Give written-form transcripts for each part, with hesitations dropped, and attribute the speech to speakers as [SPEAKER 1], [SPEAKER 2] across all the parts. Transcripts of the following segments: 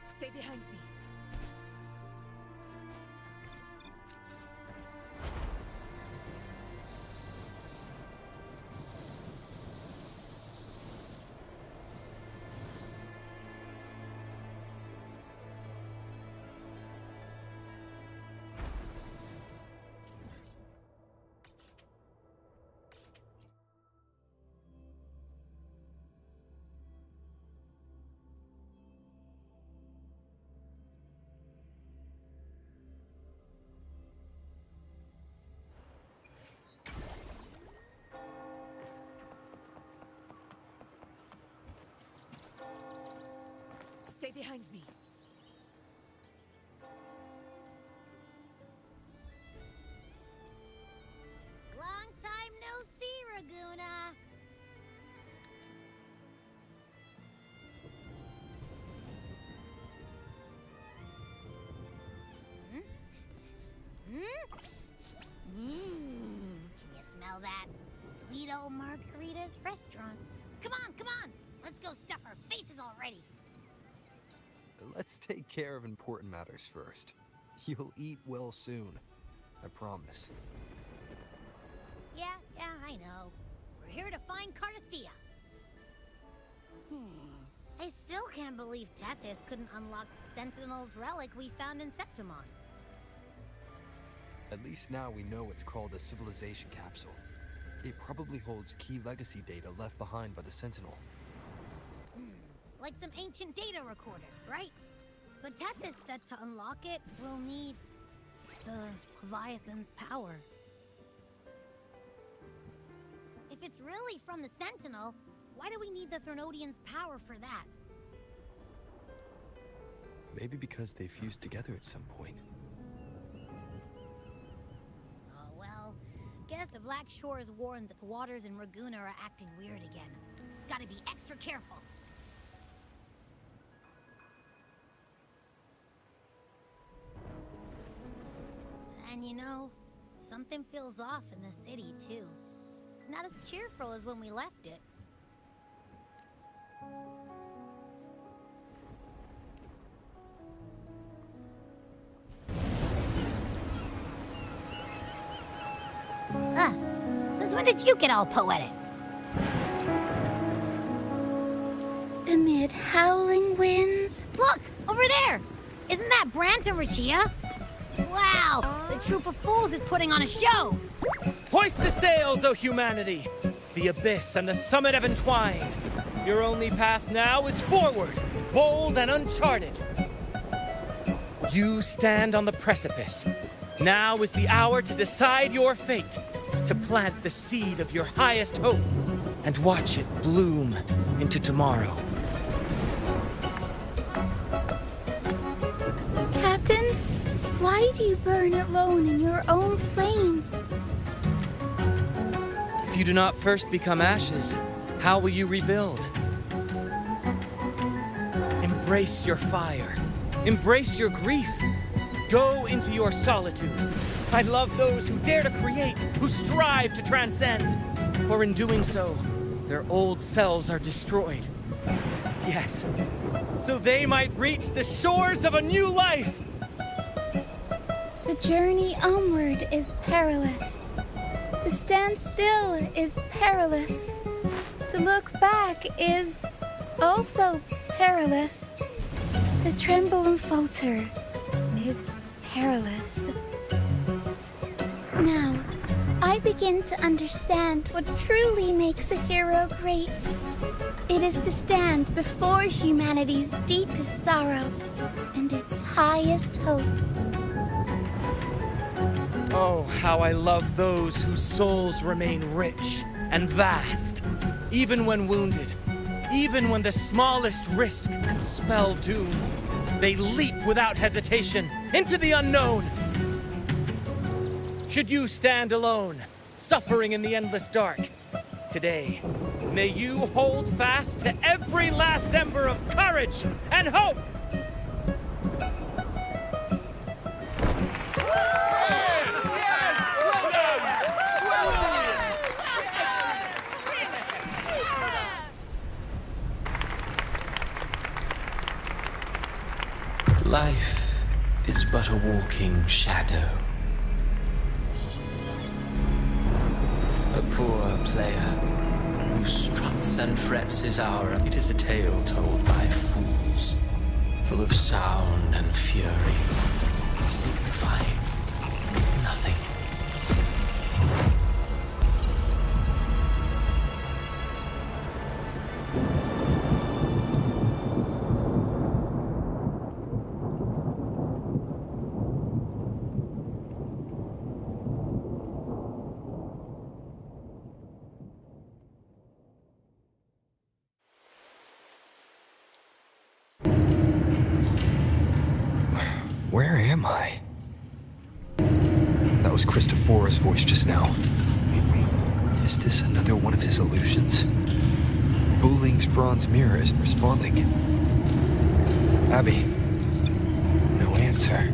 [SPEAKER 1] Stay behind me. Stay behind me.
[SPEAKER 2] Long time no see, Raguna. Can you smell that? Sweet old Margarita's restaurant. Come on. Let's go stuff our faces already.
[SPEAKER 3] Let's take care of important matters first. You'll eat well soon. I promise.
[SPEAKER 2] Yeah, I know. We're here to find Cardathea. I still can't believe Tethys couldn't unlock the Sentinel's relic we found in Septimon.
[SPEAKER 3] At least now we know it's called a civilization capsule. It probably holds key legacy data left behind by the Sentinel.
[SPEAKER 2] Like some ancient data recorder, right? But Tethys said to unlock it, we'll need the Leviathan's power. If it's really from the Sentinel, why do we need the Threnodian's power for that?
[SPEAKER 3] Maybe because they fused together at some point.
[SPEAKER 2] Oh well, guess the Black Shore has warned that the waters in Raguna are acting weird again. Gotta be extra careful. And you know, something feels off in the city, too. It's not as cheerful as when we left it. Since when did you get all poetic?
[SPEAKER 4] Amid howling winds.
[SPEAKER 2] Look! Over there! Isn't that Brant and Rachia? Wow! The troop of fools is putting on a show!
[SPEAKER 5] Hoist the sails, O humanity! The abyss and the summit have entwined. Your only path now is forward, bold and uncharted. You stand on the precipice. Now is the hour to decide your fate, to plant the seed of your highest hope, and watch it bloom into tomorrow.
[SPEAKER 4] Captain, why do you burn alone in your own flames?
[SPEAKER 5] If you do not first become ashes, how will you rebuild? Embrace your fire. Embrace your grief. Go into your solitude. I love those who dare to create, who strive to transcend. For in doing so, their old selves are destroyed. Yes, so they might reach the shores of a new life.
[SPEAKER 4] To journey onward is perilous. To stand still is perilous. To look back is also perilous. To tremble and falter is perilous. Now, I begin to understand what truly makes a hero great. It is to stand before humanity's deepest sorrow and its highest hope.
[SPEAKER 5] Oh, how I love those whose souls remain rich and vast, even when wounded, even when the smallest risk could spell doom. They leap without hesitation into the unknown. Should you stand alone, suffering in the endless dark, today, may you hold fast to every last ember of courage and hope!
[SPEAKER 6] Life is but a walking shadow. A poor player who struts and frets his hour. It is a tale told by fools, full of sound and fury, signifying nothing.
[SPEAKER 3] Where am I? That was Christophora's voice just now. Is this another one of his illusions? Buling's bronze mirror isn't responding. Abby. No answer.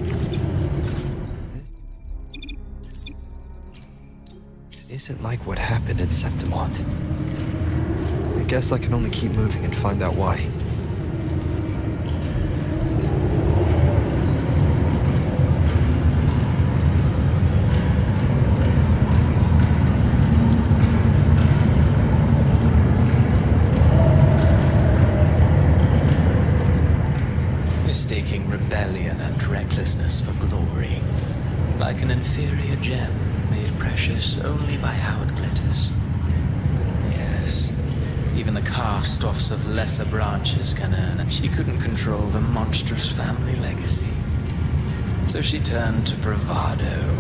[SPEAKER 3] This isn't like what happened in Septimont. I guess I can only keep moving and find out why.
[SPEAKER 6] Mistaking rebellion and recklessness for glory, like an inferior gem made precious only by how it glitters. Yes, even the cast-offs of lesser branches can earn it. She couldn't control the monstrous family legacy, so she turned to bravado,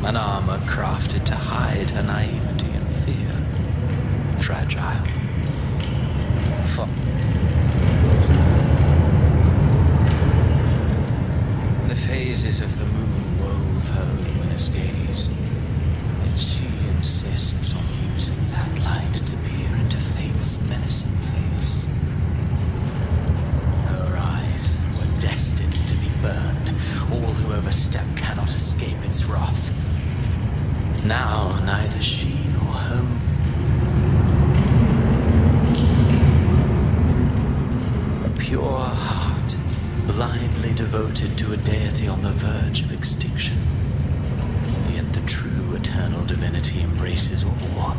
[SPEAKER 6] an armor crafted to hide her naivety and fear. Fragile. The phases of the moon wove her luminous gaze, yet she insists on using that light to peer into fate's menacing face. Her eyes were destined to be burned. All who overstep cannot escape its wrath. Now neither she nor her pure heart, blindly devoted to a deity on the verge of extinction. Yet the true eternal divinity embraces all.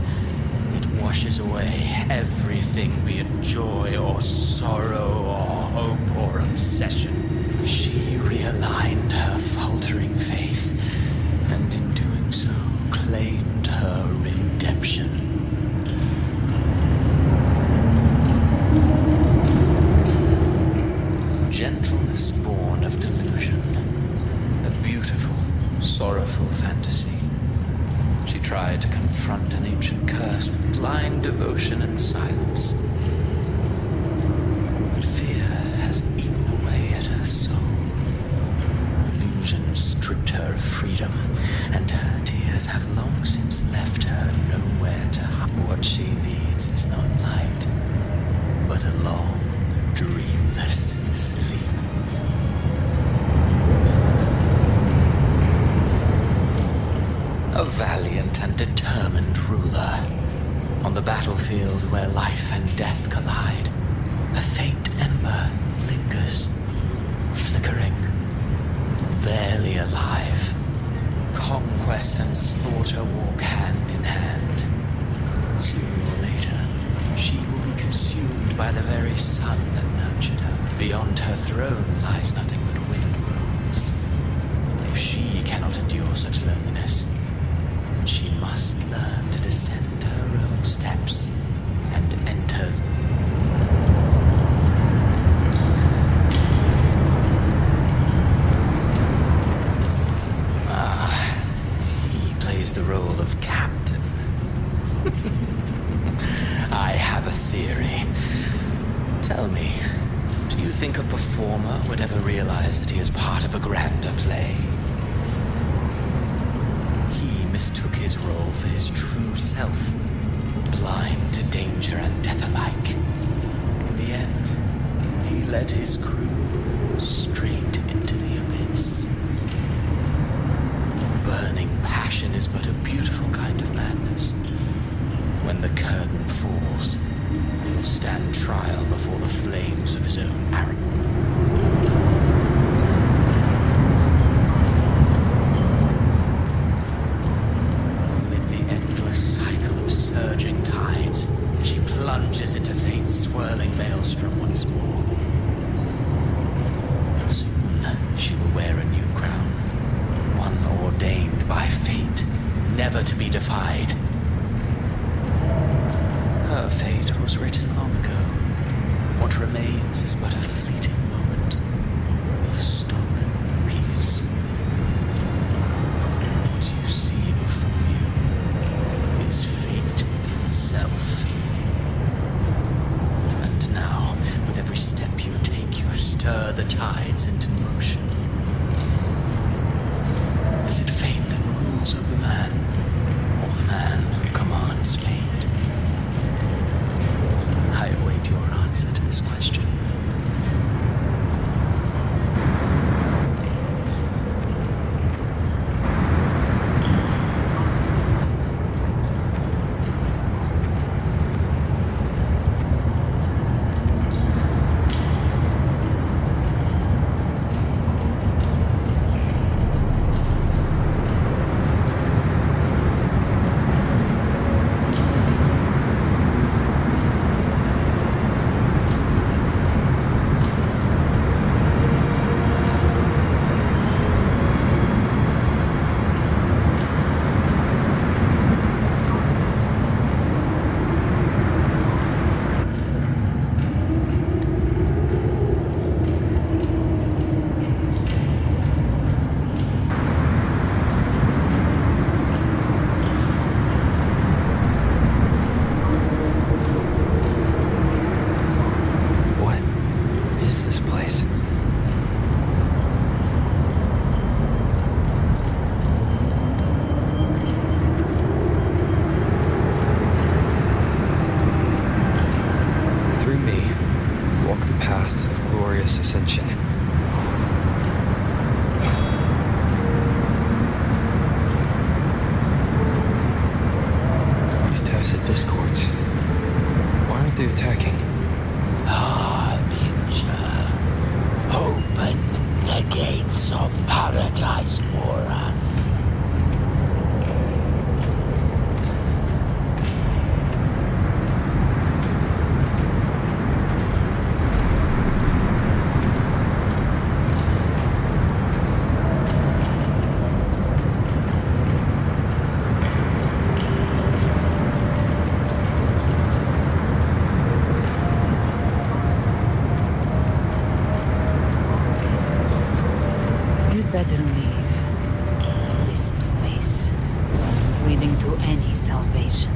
[SPEAKER 6] It washes away everything, be it joy or sorrow or hope or obsession. She realigned her faltering faith, and in doing so, claimed her redemption. Gentleness born of delusion, a beautiful, sorrowful fantasy. She tried to confront an ancient curse with blind devotion and silence. But fear has eaten away at her soul. Illusion stripped her of freedom, and her tears have long since left her nowhere to hide. What she needs is not light, but a long, dreamless sleep. A valiant and determined ruler. On the battlefield where life and death collide, a faint ember lingers, flickering, barely alive. Conquest and slaughter walk hand in hand. Sooner or later, she will be consumed by the very sun that nurtured her. Beyond her throne lies nothing but withered bones. If she cannot endure such loneliness, then she must learn to descend her own steps and enter he plays the role of captain. I have a theory. Tell me, do you think a performer would ever realize that he is part of a grander play? He mistook his role for his true self, blind to danger and death alike. In the end, he led his crew straight into the abyss. Burning passion is but a beautiful kind of madness. When the curtain falls, he will stand trial before the flames of his own arrogance. spur the tides into motion? Is it fate that rules over man, or man who commands fate? I await your answer to this question.
[SPEAKER 3] Ascension. These tacit discords. Why aren't they attacking?
[SPEAKER 7] Ninja, open the gates of paradise for us.
[SPEAKER 1] Better leave. This place isn't leading to any salvation.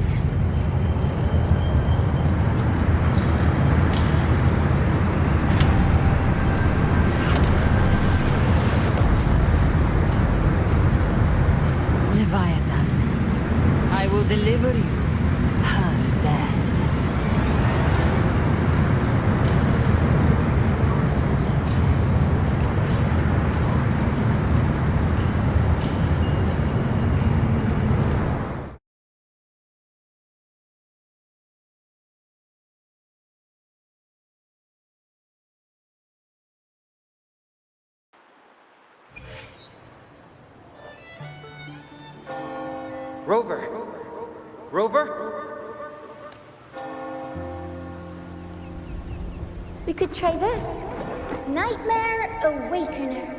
[SPEAKER 1] Leviathan, I will deliver you her death.
[SPEAKER 5] Rover! Rover?
[SPEAKER 4] We could try this. Nightmare Awakener.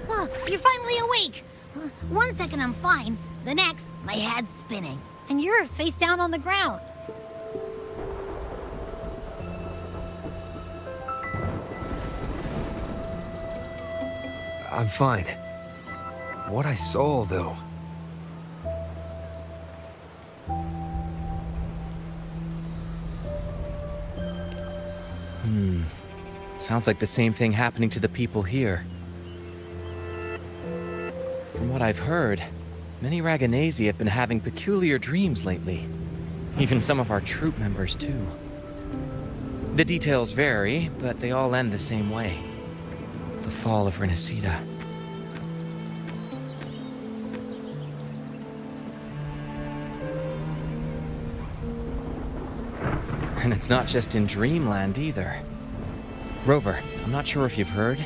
[SPEAKER 2] Oh, you're finally awake! 1 second I'm fine, the next, my head's spinning. And you're face down on the ground.
[SPEAKER 3] I'm fine. What I saw, though.
[SPEAKER 5] Sounds like the same thing happening to the people here. From what I've heard, many Raganesi have been having peculiar dreams lately. Even some of our troop members, too. The details vary, but they all end the same way. The fall of Renacida. And it's not just in Dreamland, either. Rover, I'm not sure if you've heard,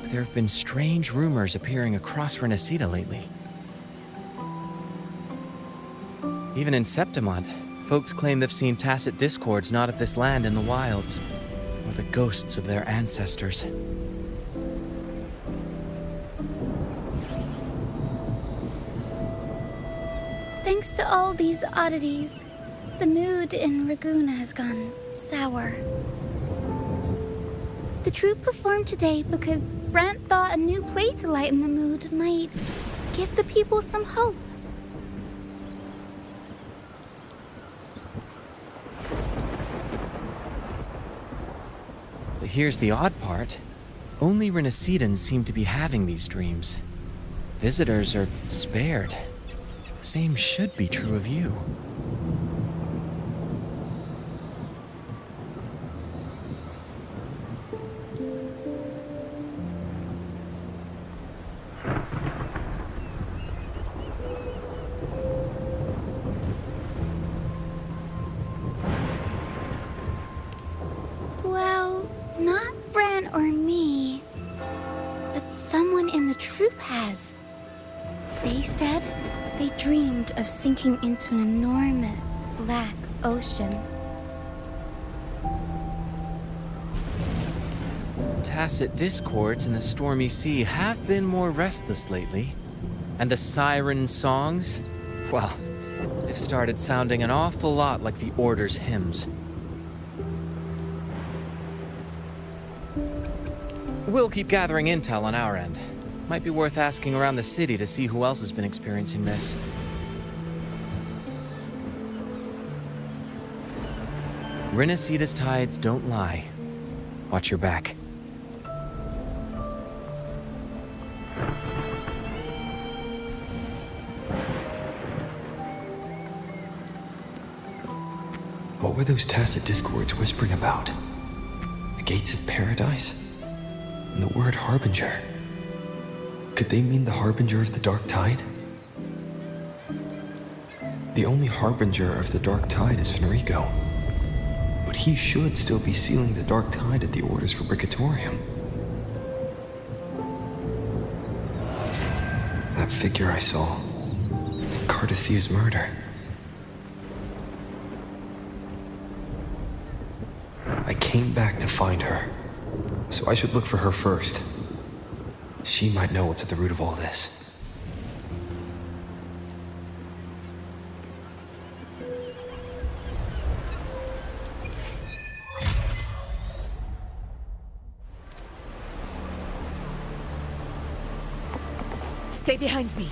[SPEAKER 5] but there have been strange rumors appearing across Renacida lately. Even in Septimont, folks claim they've seen tacit discords not of this land in the wilds, or the ghosts of their ancestors.
[SPEAKER 4] Thanks to all these oddities, the mood in Raguna has gone sour. The troop performed today because Brant thought a new play to lighten the mood might give the people some hope.
[SPEAKER 6] But here's the odd part. Only Renacidans seem to be having these dreams. Visitors are spared. The same should be true of you.
[SPEAKER 4] Well, not Bran or me, but someone in the troop has. They said they dreamed of sinking into an enormous black ocean.
[SPEAKER 6] Tacit discords in the stormy sea have been more restless lately. And the siren songs? Well, they've started sounding an awful lot like the Order's hymns. We'll keep gathering intel on our end. Might be worth asking around the city to see who else has been experiencing this. Renacida's tides don't lie. Watch your back.
[SPEAKER 3] What were those tacit discords whispering about? The gates of paradise? And the word harbinger? Could they mean the harbinger of the dark tide? The only harbinger of the dark tide is Fenrico. But he should still be sealing the dark tide at the orders for Bricatorium. That figure I saw. Cardathia's murder. I came back to find her, so I should look for her first. She might know what's at the root of all this.
[SPEAKER 1] Stay behind me.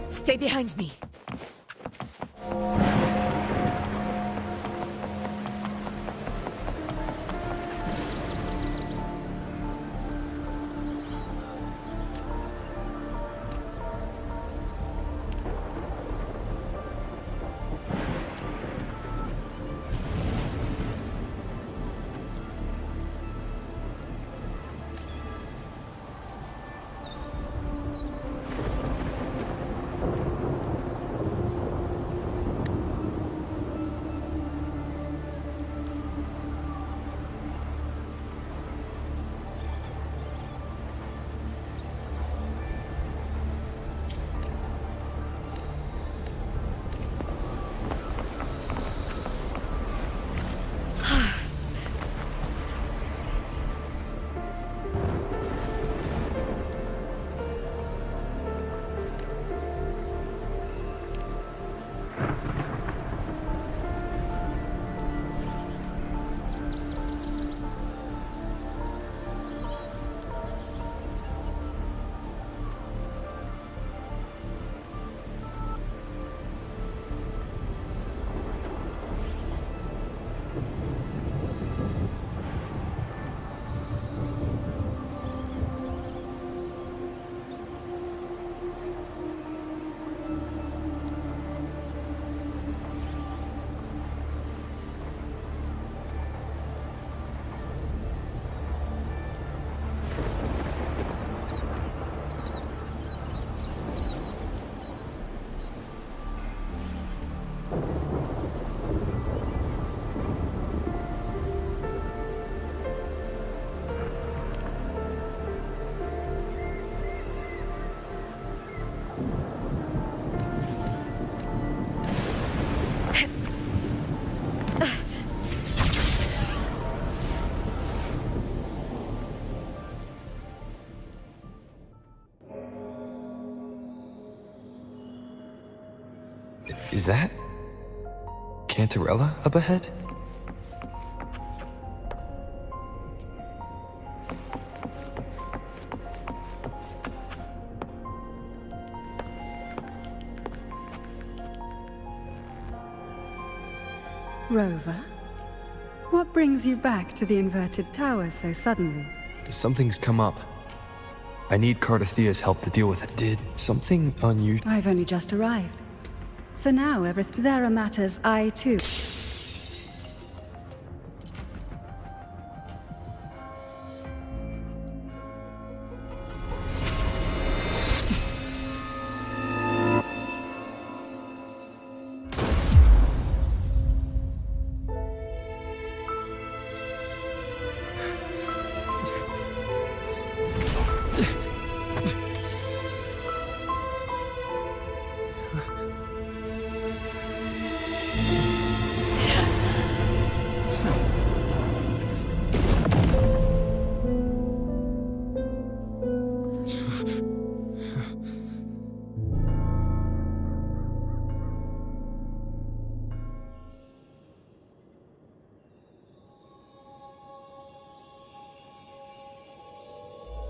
[SPEAKER 1] Stay behind me.
[SPEAKER 3] Is that Cantarella up ahead?
[SPEAKER 8] Rover, what brings you back to the inverted tower so suddenly?
[SPEAKER 3] Something's come up. I need Cardathia's help to deal with it. Did something unusual?
[SPEAKER 8] I've only just arrived. For now, there are matters I too.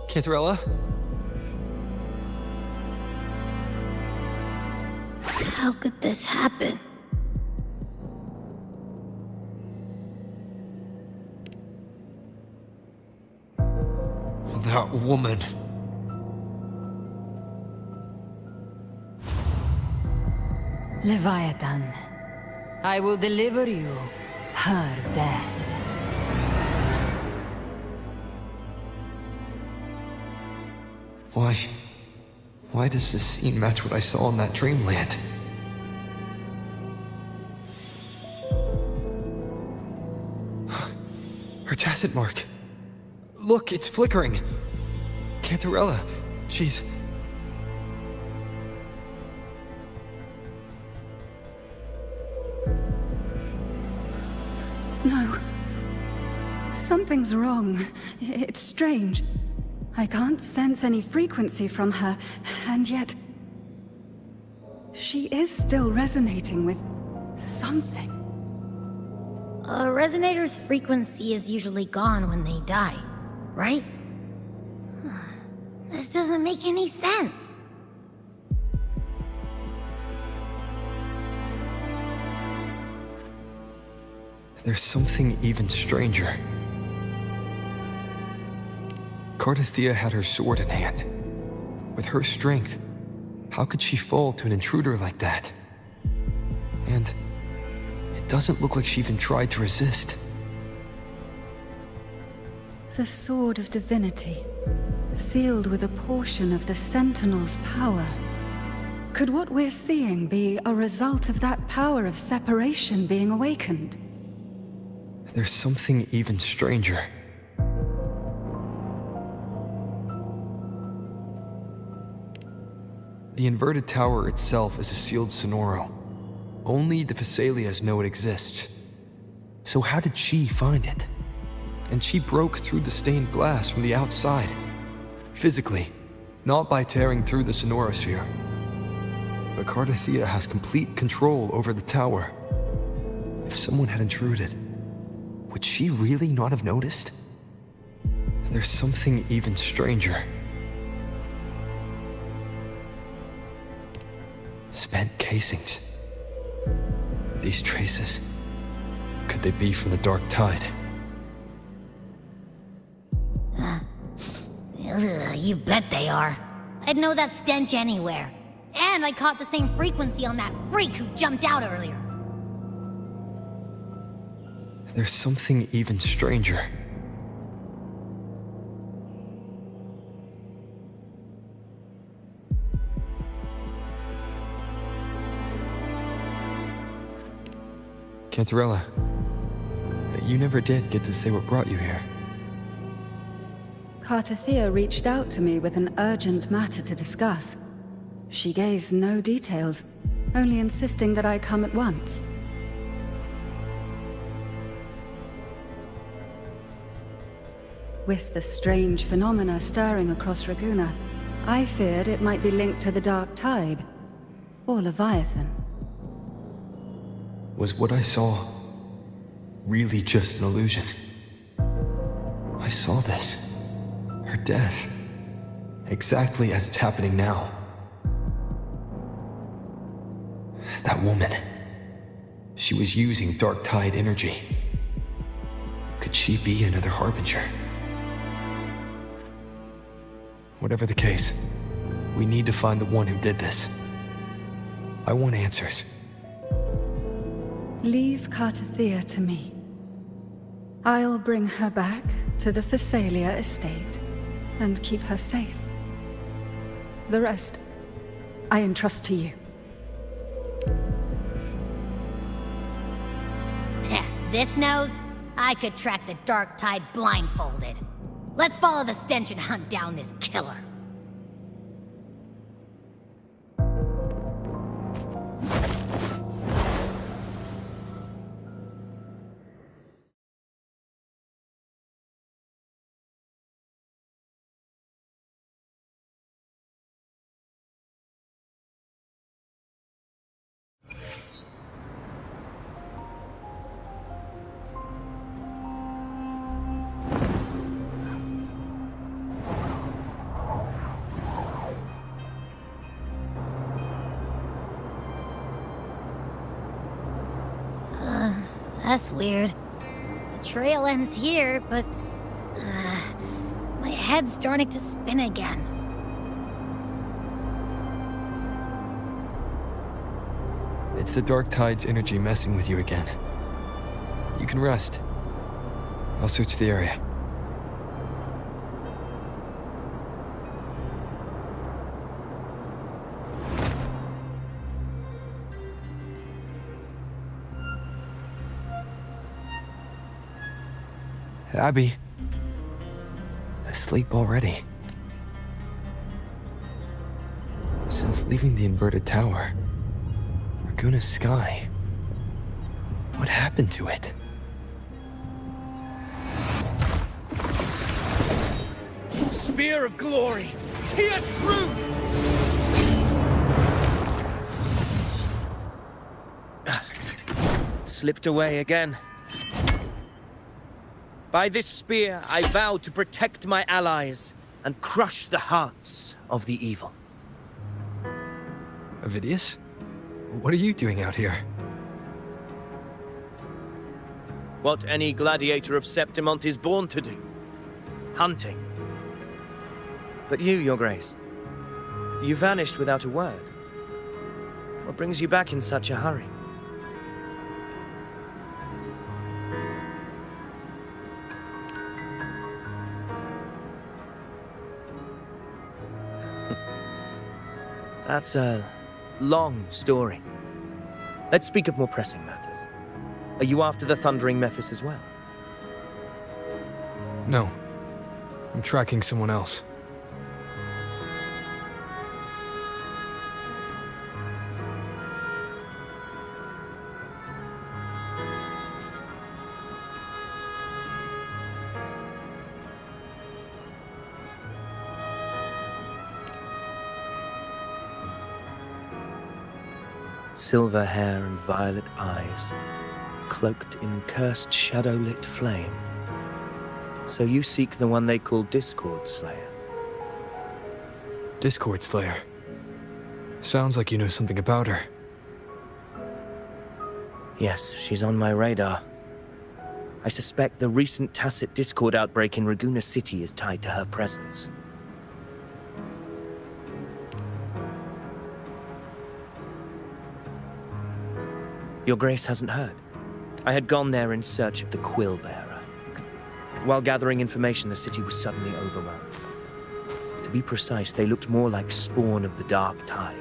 [SPEAKER 3] Cantarella?
[SPEAKER 2] How could this happen?
[SPEAKER 3] That woman.
[SPEAKER 1] Leviathan, I will deliver you her death.
[SPEAKER 3] Why does this scene match what I saw in that dreamland? Her tacit mark. Look, it's flickering. Cantarella, she's...
[SPEAKER 8] No. Something's wrong. It's strange. I can't sense any frequency from her, and yet... she is still resonating with something.
[SPEAKER 2] A resonator's frequency is usually gone when they die, right? This doesn't make any sense.
[SPEAKER 3] There's something even stranger. Cardathia had her sword in hand. With her strength, how could she fall to an intruder like that? And it doesn't look like she even tried to resist.
[SPEAKER 8] The Sword of Divinity, sealed with a portion of the Sentinel's power. Could what we're seeing be a result of that power of separation being awakened?
[SPEAKER 3] There's something even stranger. The inverted tower itself is a sealed sonoro. Only the Phasalias know it exists. So how did she find it? And she broke through the stained glass from the outside. Physically, not by tearing through the sonorosphere. But Cardathia has complete control over the tower. If someone had intruded, would she really not have noticed? There's something even stranger. Spent casings. These traces, could they be from the Dark Tide?
[SPEAKER 2] You bet they are. I'd know that stench anywhere. And I caught the same frequency on that freak who jumped out earlier.
[SPEAKER 3] There's something even stranger. Cantarella, you never did get to say what brought you here.
[SPEAKER 8] Cardathia reached out to me with an urgent matter to discuss. She gave no details, only insisting that I come at once. With the strange phenomena stirring across Raguna, I feared it might be linked to the Dark Tide, or Leviathan.
[SPEAKER 3] Was what I saw really just an illusion? I saw this. Her death. Exactly as it's happening now. That woman. She was using dark tide energy. Could she be another harbinger? Whatever the case, we need to find the one who did this. I want answers.
[SPEAKER 8] Leave Cartathea to me. I'll bring her back to the Phasalia estate and keep her safe. The rest, I entrust to you.
[SPEAKER 2] This nose? I could track the dark tide blindfolded. Let's follow the stench and hunt down this killer. That's weird. The trail ends here, but... my head's starting to spin again.
[SPEAKER 3] It's the dark tide's energy messing with you again. You can rest. I'll search the area. Abby. Asleep already. Since leaving the inverted tower, Raguna's sky. What happened to it?
[SPEAKER 5] Spear of glory! Pierce through! Slipped away again. By this spear, I vow to protect my allies and crush the hearts of the evil.
[SPEAKER 3] Avidius? What are you doing out here?
[SPEAKER 5] What any gladiator of Septimont is born to do. Hunting. But you, Your Grace, you vanished without a word. What brings you back in such a hurry? That's a long story. Let's speak of more pressing matters. Are you after the Thundering Mephis as well?
[SPEAKER 3] No. I'm tracking someone else.
[SPEAKER 5] Silver hair and violet eyes, cloaked in cursed shadow-lit flame. So you seek the one they call Discord Slayer.
[SPEAKER 3] Discord Slayer. Sounds like you know something about her.
[SPEAKER 5] Yes, she's on my radar. I suspect the recent tacit Discord outbreak in Raguna City is tied to her presence. Your Grace hasn't heard. I had gone there in search of the Quill Bearer. While gathering information, the city was suddenly overrun. To be precise, they looked more like spawn of the Dark Tide.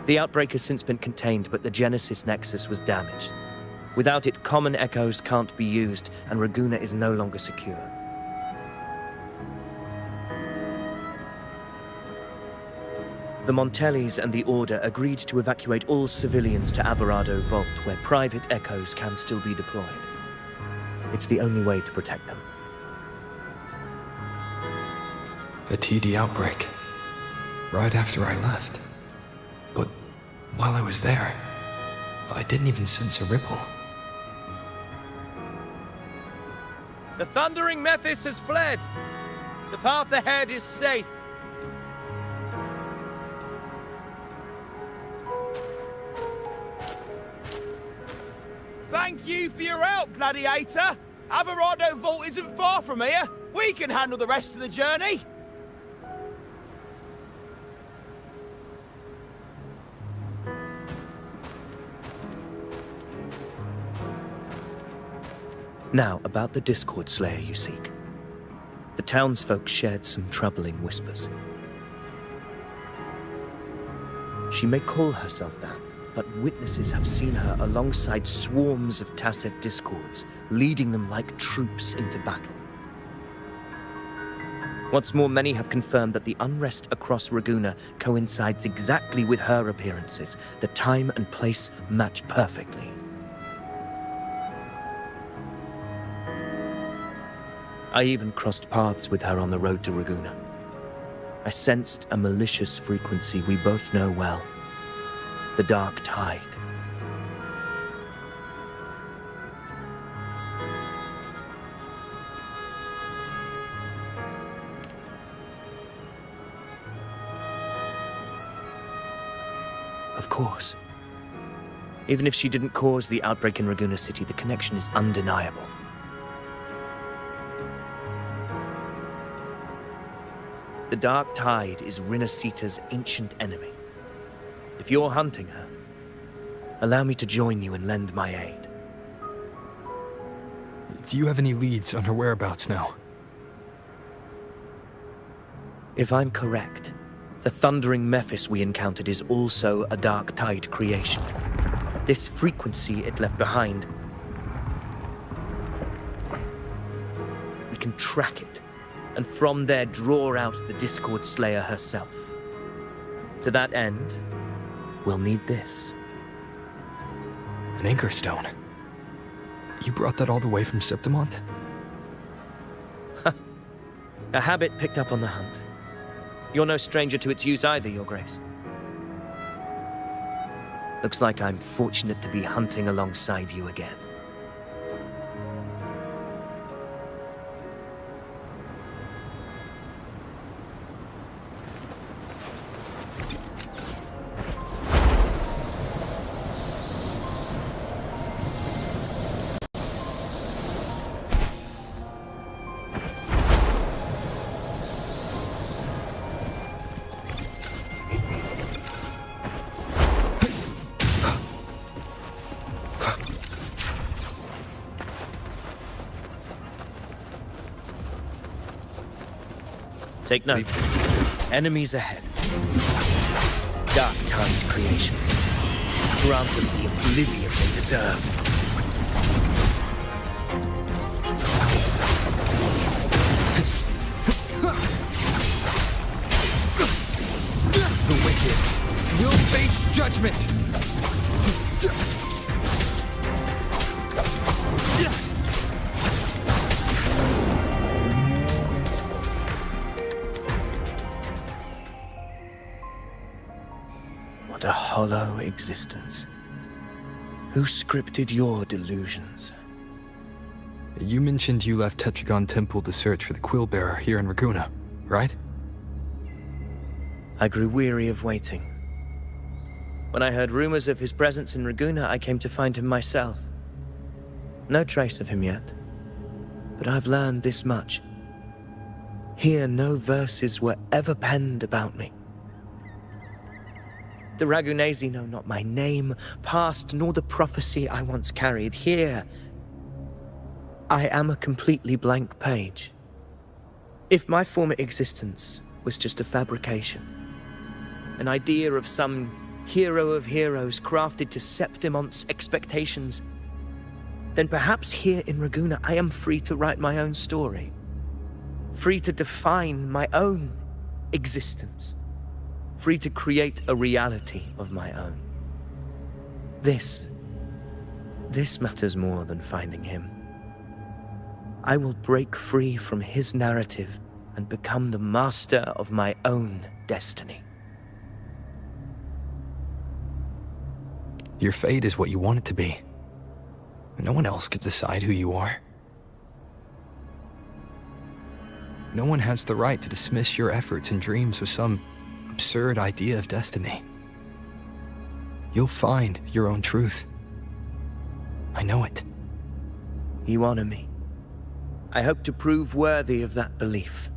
[SPEAKER 5] The outbreak has since been contained, but the Genesis Nexus was damaged. Without it, common echoes can't be used, and Raguna is no longer secure. The Montellis and the Order agreed to evacuate all civilians to Averado Vault, where private echoes can still be deployed. It's the only way to protect them.
[SPEAKER 3] A TD outbreak. right after I left. But while I was there, I didn't even sense a ripple.
[SPEAKER 5] The thundering Mephis has fled. The path ahead is safe.
[SPEAKER 9] Thank you for your help, Gladiator. Averado Vault isn't far from here. We can handle the rest of the journey.
[SPEAKER 10] Now, about the Discord Slayer you seek. The townsfolk shared some troubling whispers. She may call herself that, but witnesses have seen her alongside swarms of Tacet Discords, leading them like troops into battle. What's more, many have confirmed that the unrest across Raguna coincides exactly with her appearances. The time and place match perfectly. I even crossed paths with her on the road to Raguna. I sensed a malicious frequency we both know well. The Dark Tide. Of course. Even if she didn't cause the outbreak in Raguna City, the connection is undeniable. The Dark Tide is Rinasita's ancient enemy. If you're hunting her, allow me to join you and lend my aid.
[SPEAKER 3] Do you have any leads on her whereabouts now?
[SPEAKER 10] If I'm correct, the thundering Mephis we encountered is also a Dark Tide creation. This frequency it left behind, we can track it, and from there draw out the Discord Slayer herself. To that end, we'll need this.
[SPEAKER 3] An anchor stone. You brought that all the way from Septimont?
[SPEAKER 10] A habit picked up on the hunt. You're no stranger to its use either, Your Grace. Looks like I'm fortunate to be hunting alongside you again. Take note. Enemies ahead. Dark Tide creations. Grant them the oblivion they deserve.
[SPEAKER 3] The wicked will face judgment!
[SPEAKER 10] What a hollow existence. Who scripted your delusions?
[SPEAKER 3] You mentioned you left Tetragon Temple to search for the Quill Bearer here in Raguna, right?
[SPEAKER 10] I grew weary of waiting. When I heard rumors of his presence in Raguna, I came to find him myself. No trace of him yet, but I've learned this much. Here, no verses were ever penned about me. The Ragunesi know not my name, past, nor the prophecy I once carried. Here, I am a completely blank page. If my former existence was just a fabrication, an idea of some hero of heroes crafted to Septimont's expectations, then perhaps here in Raguna I am free to write my own story, free to define my own existence, free to create a reality of my own. This matters more than finding him. I will break free from his narrative and become the master of my own destiny.
[SPEAKER 3] Your fate is what you want it to be. No one else could decide who you are. No one has the right to dismiss your efforts and dreams with some absurd idea of destiny. You'll find your own truth. I know it.
[SPEAKER 10] You honor me. I hope to prove worthy of that belief.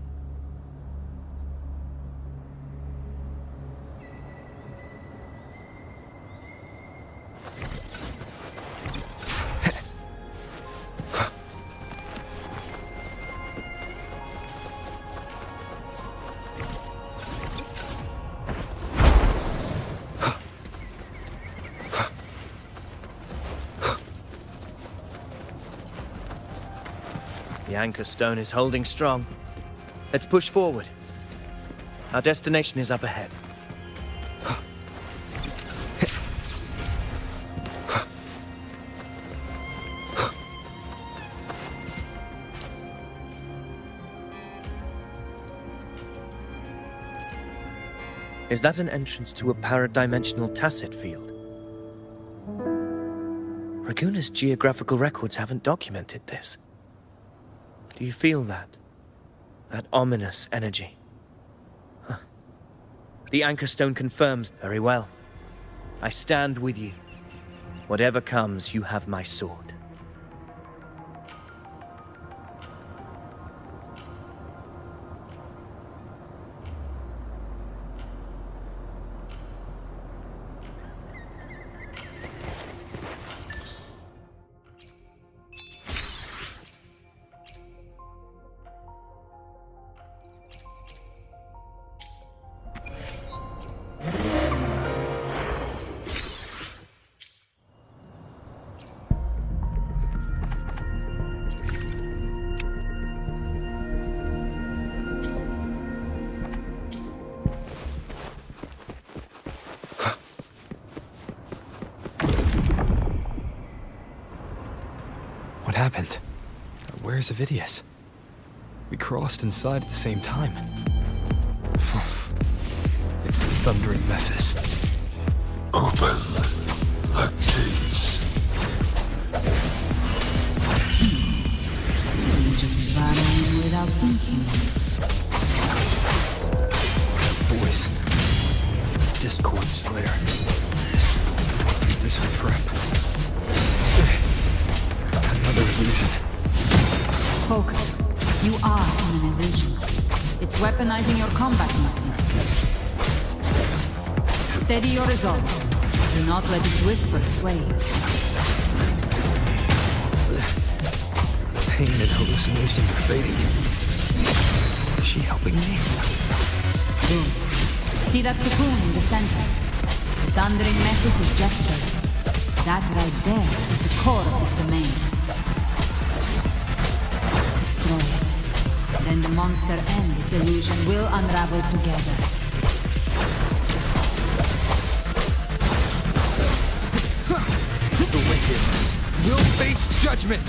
[SPEAKER 10] The anchor stone is holding strong. Let's push forward. Our destination is up ahead. Is that an entrance to a paradimensional tacit field? Raguna's geographical records haven't documented this. Do you feel that? That ominous energy? Huh. The anchor stone confirms very well. I stand with you. Whatever comes, you have my sword.
[SPEAKER 3] What happened? Where's Avidius? We crossed inside at the same time. It's the thundering Mephis.
[SPEAKER 7] Open the gates.
[SPEAKER 1] So you just ran in without thinking.
[SPEAKER 3] Voice. Discord Slayer. Is this her trap? Another illusion.
[SPEAKER 1] Focus. You are in an illusion. It's weaponizing your combat instincts. Steady your resolve. Do not let its whispers sway you.
[SPEAKER 3] The pain and hallucinations are fading. Is she helping me?
[SPEAKER 1] Boom. See that cocoon in the center? The thundering Mephis is just there. That right there is the core of this domain. Destroy it. Then the monster and this illusion will unravel together.
[SPEAKER 3] The wicked will face judgment.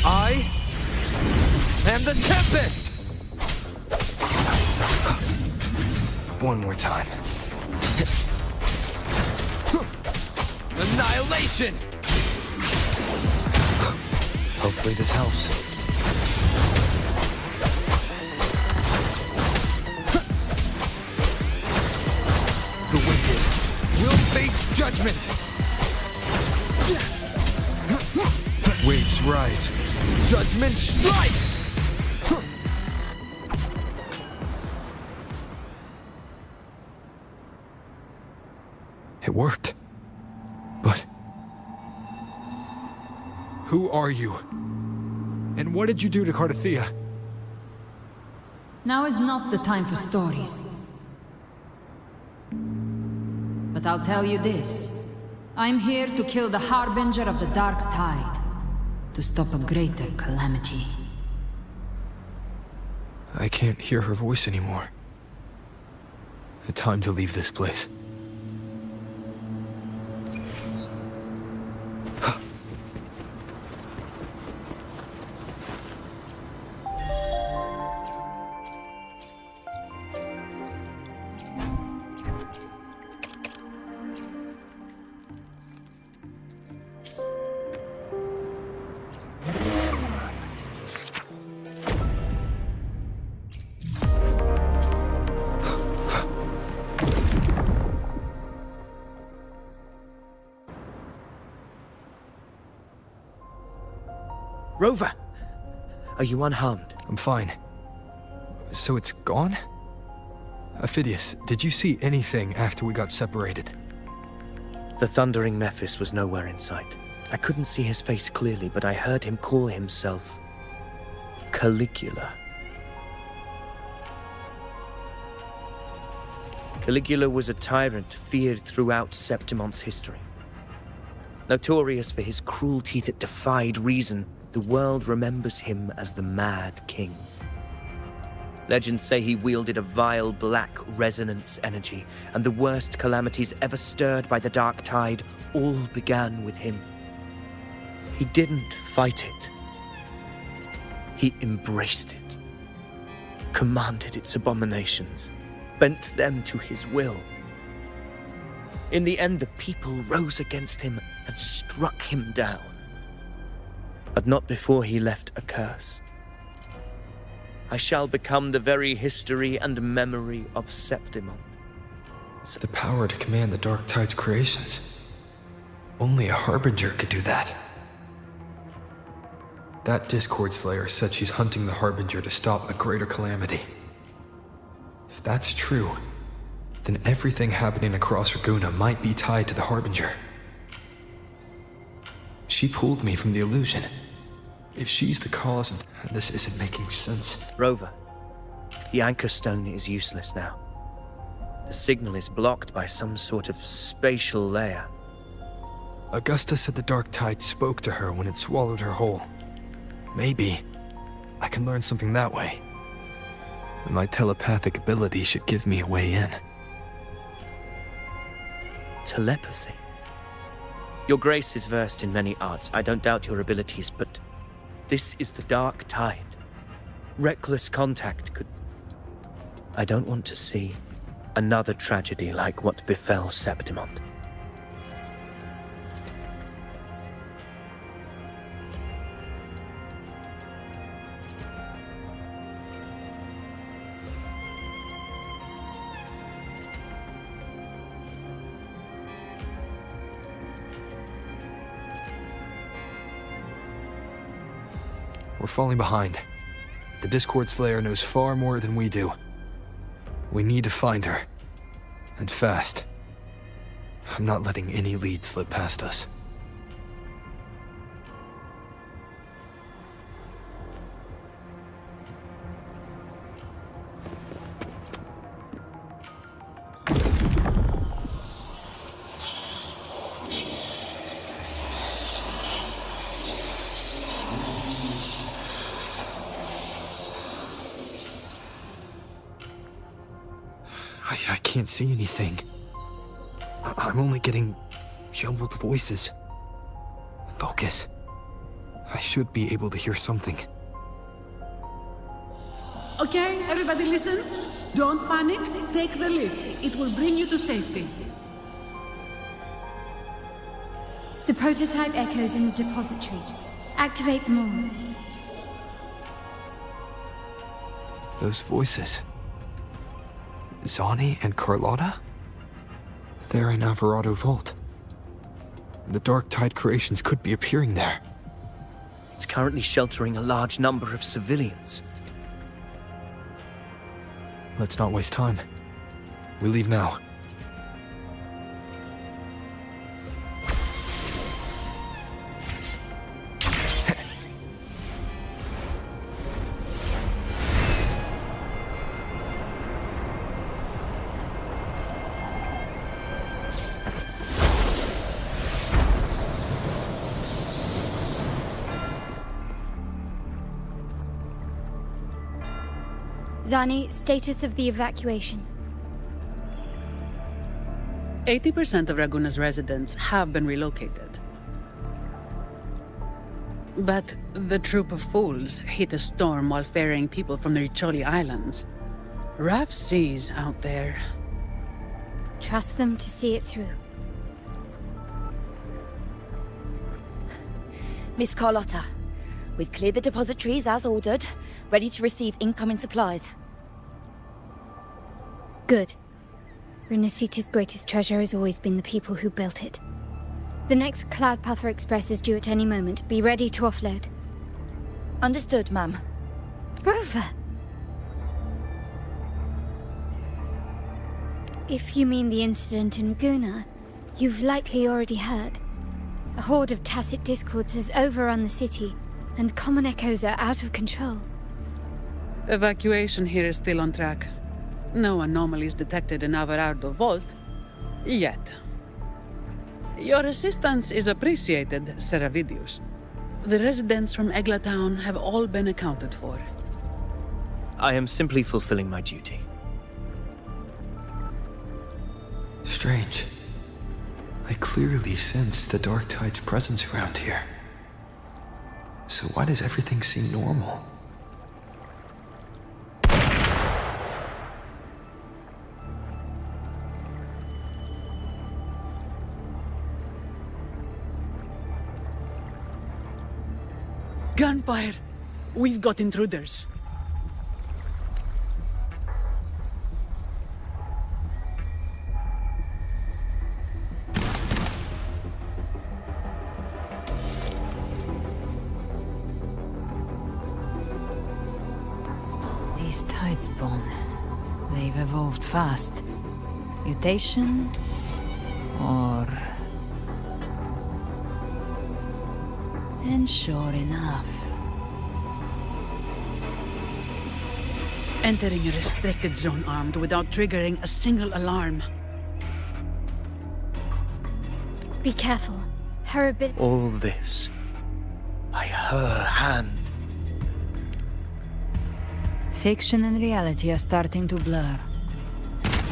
[SPEAKER 3] I am the Tempest! One more time. Annihilation! Hopefully this helps. The wicked will face judgment! Waves rise. Judgment strikes! It worked. But... who are you? And what did you do to Cardathea?
[SPEAKER 1] Now is not the time for stories. But I'll tell you this. I'm here to kill the Harbinger of the Dark Tide. To stop a greater calamity.
[SPEAKER 3] I can't hear her voice anymore. Time to leave this place.
[SPEAKER 10] Rover! Are you unharmed?
[SPEAKER 3] I'm fine. So it's gone? Ophidius, did you see anything after we got separated?
[SPEAKER 10] The thundering Mephis was nowhere in sight. I couldn't see his face clearly, but I heard him call himself Caligula. Caligula was a tyrant feared throughout Septimon's history. Notorious for his cruelty that defied reason, the world remembers him as the Mad King. Legends say he wielded a vile black resonance energy, and the worst calamities ever stirred by the Dark Tide all began with him. He didn't fight it. He embraced it, commanded its abominations, bent them to his will. In the end, the people rose against him and struck him down. But not before he left a curse. I shall become the very history and memory of Septimon.
[SPEAKER 3] The power to command the Dark Tide's creations. Only a Harbinger could do that. That Discord Slayer said she's hunting the Harbinger to stop a greater calamity. If that's true, then everything happening across Raguna might be tied to the Harbinger. She pulled me from the illusion. If she's the cause of... This isn't making sense.
[SPEAKER 10] Rover, the anchor stone is useless now. The signal is blocked by some sort of spatial layer.
[SPEAKER 3] Augusta said the Dark Tide spoke to her when it swallowed her whole. Maybe I can learn something that way. And my telepathic ability should give me a way in.
[SPEAKER 10] Telepathy? Your Grace is versed in many arts. I don't doubt your abilities, but this is the Dark Tide. Reckless contact could... I don't want to see another tragedy like what befell Septimon.
[SPEAKER 3] We're falling behind. The Discord Slayer knows far more than we do. We need to find her. And fast. I'm not letting any lead slip past us. I can't see anything. I'm only getting jumbled voices. Focus. I should be able to hear something.
[SPEAKER 11] Okay, everybody listen. Don't panic. Take the lift. It will bring you to safety.
[SPEAKER 4] The prototype echoes in the depositories. Activate them all.
[SPEAKER 3] Those voices. Zani and Carlotta? They're in Alvarado Vault. The Dark Tide creations could be appearing there.
[SPEAKER 10] It's currently sheltering a large number of civilians.
[SPEAKER 3] Let's not waste time. We leave now.
[SPEAKER 4] Zani, status of the evacuation.
[SPEAKER 11] 80% of Raguna's residents have been relocated. But the troop of fools hit a storm while ferrying people from the Riccioli Islands. Rough seas out there.
[SPEAKER 4] Trust them to see it through.
[SPEAKER 12] Miss Carlotta, we've cleared the depositories as ordered, ready to receive incoming supplies.
[SPEAKER 4] Good. Renacita's greatest treasure has always been the people who built it. The next Cloudpather Express is due at any moment. Be ready to offload.
[SPEAKER 12] Understood, ma'am.
[SPEAKER 2] Rover! If you mean the incident in Raguna, you've likely already heard. A horde of tacit discords has overrun the city, and common echoes are out of control.
[SPEAKER 11] Evacuation here is still on track. No anomalies detected in Averardo Vault. Yet. Your assistance is appreciated, Seravidius. The residents from Eglatown have all been accounted for.
[SPEAKER 10] I am simply fulfilling my duty.
[SPEAKER 3] Strange. I clearly sense the Dark Tide's presence around here. So why does everything seem normal?
[SPEAKER 11] Gunfire! We've got intruders.
[SPEAKER 1] These Tidespawn, they've evolved fast. Mutation? Or... And sure enough.
[SPEAKER 11] Entering a restricted zone armed without triggering a single alarm.
[SPEAKER 2] Be careful. Her ability.
[SPEAKER 10] All this by her hand.
[SPEAKER 1] Fiction and reality are starting to blur.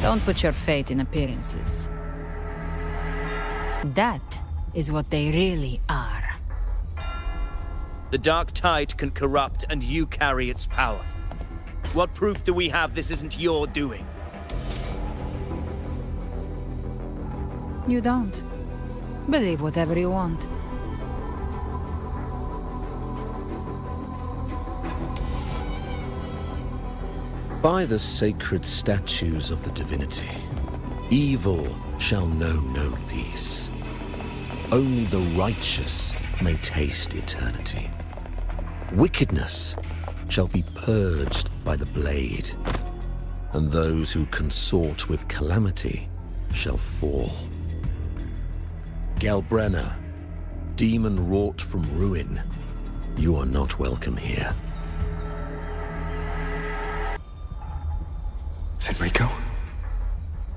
[SPEAKER 1] Don't put your faith in appearances. That is what they really are.
[SPEAKER 10] The Dark Tide can corrupt, and you carry its power. What proof do we have this isn't your doing?
[SPEAKER 1] You don't. Believe whatever you want.
[SPEAKER 13] By the sacred statues of the divinity, evil shall know no peace. Only the righteous may taste eternity. Wickedness shall be purged by the blade, and those who consort with calamity shall fall. Galbrenna, demon wrought from ruin, you are not welcome here.
[SPEAKER 3] Fenrico?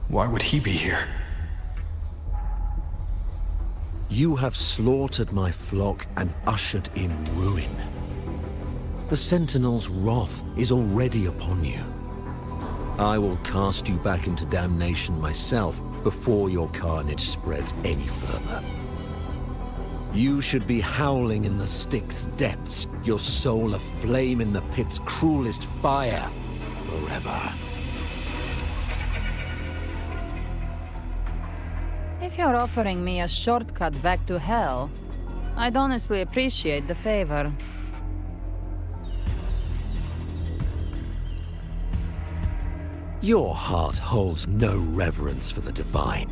[SPEAKER 3] Why would he be here?
[SPEAKER 13] You have slaughtered my flock and ushered in ruin. The Sentinel's wrath is already upon you. I will cast you back into damnation myself before your carnage spreads any further. You should be howling in the Styx's depths, your soul aflame in the pit's cruelest fire, forever.
[SPEAKER 1] If you're offering me a shortcut back to hell, I'd honestly appreciate the favor.
[SPEAKER 13] Your heart holds no reverence for the divine.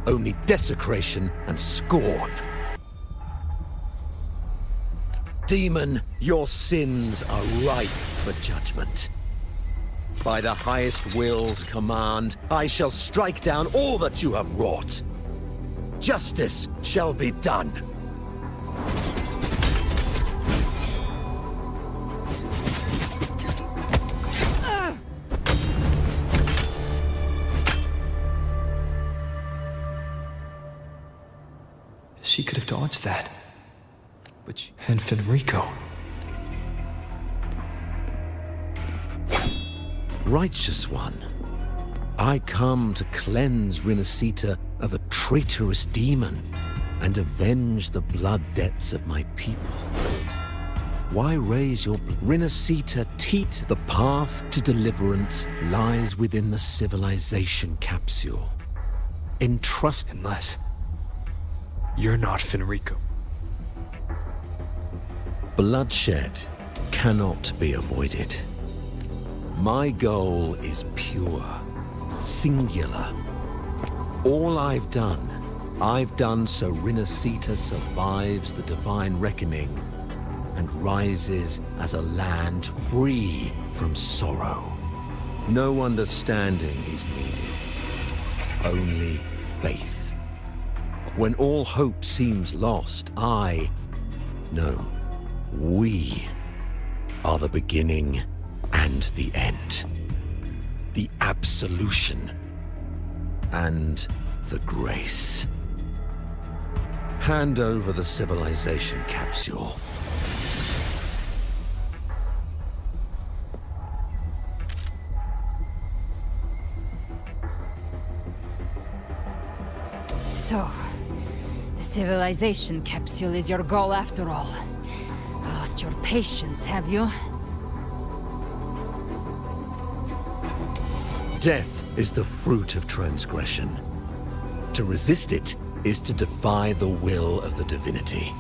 [SPEAKER 13] Only desecration and scorn. Demon, your sins are ripe for judgment. By the highest will's command, I shall strike down all that you have wrought. Justice shall be done.
[SPEAKER 3] She could have dodged that. And Fenrico.
[SPEAKER 13] Righteous One, I come to cleanse Rinascita of a traitorous demon and avenge the blood debts of my people. Why raise your Rinascita teat? The path to deliverance lies within the civilization capsule. Entrust...
[SPEAKER 3] Unless... you're not Fenrico.
[SPEAKER 13] Bloodshed cannot be avoided. My goal is pure, singular. All I've done so Rinascita survives the divine reckoning and rises as a land free from sorrow. No understanding is needed, only faith. When all hope seems lost, we are the beginning and the end. The absolution and the grace. Hand over the civilization capsule.
[SPEAKER 1] So, the civilization capsule is your goal after all. Lost your patience, have you?
[SPEAKER 13] Death is the fruit of transgression. To resist it is to defy the will of the divinity.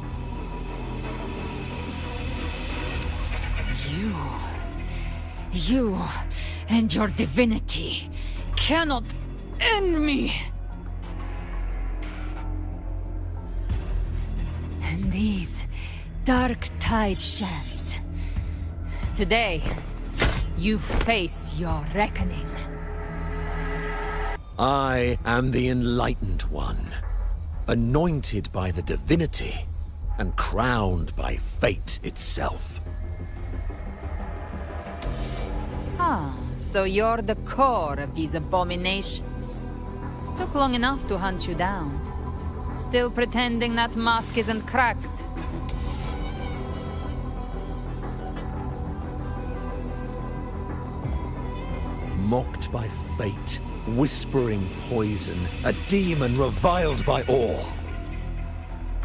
[SPEAKER 1] You and your divinity cannot end me! And these dark tide shams. Today, you face your reckoning.
[SPEAKER 13] I am the Enlightened One, anointed by the divinity and crowned by fate itself.
[SPEAKER 1] Ah, so you're the core of these abominations. Took long enough to hunt you down. Still pretending that mask isn't cracked.
[SPEAKER 13] Mocked by fate, whispering poison, a demon reviled by all.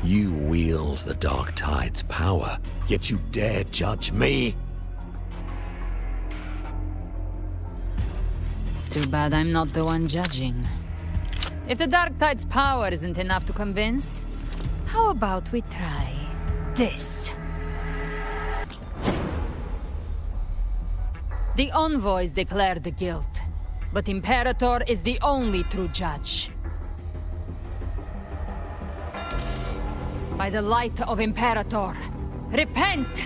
[SPEAKER 13] You wield the Dark Tide's power, yet you dare judge me?
[SPEAKER 1] It's too bad I'm not the one judging. If the Dark Tide's power isn't enough to convince, how about we try this? The envoys declare the guilt, but Imperator is the only true judge. By the light of Imperator, repent!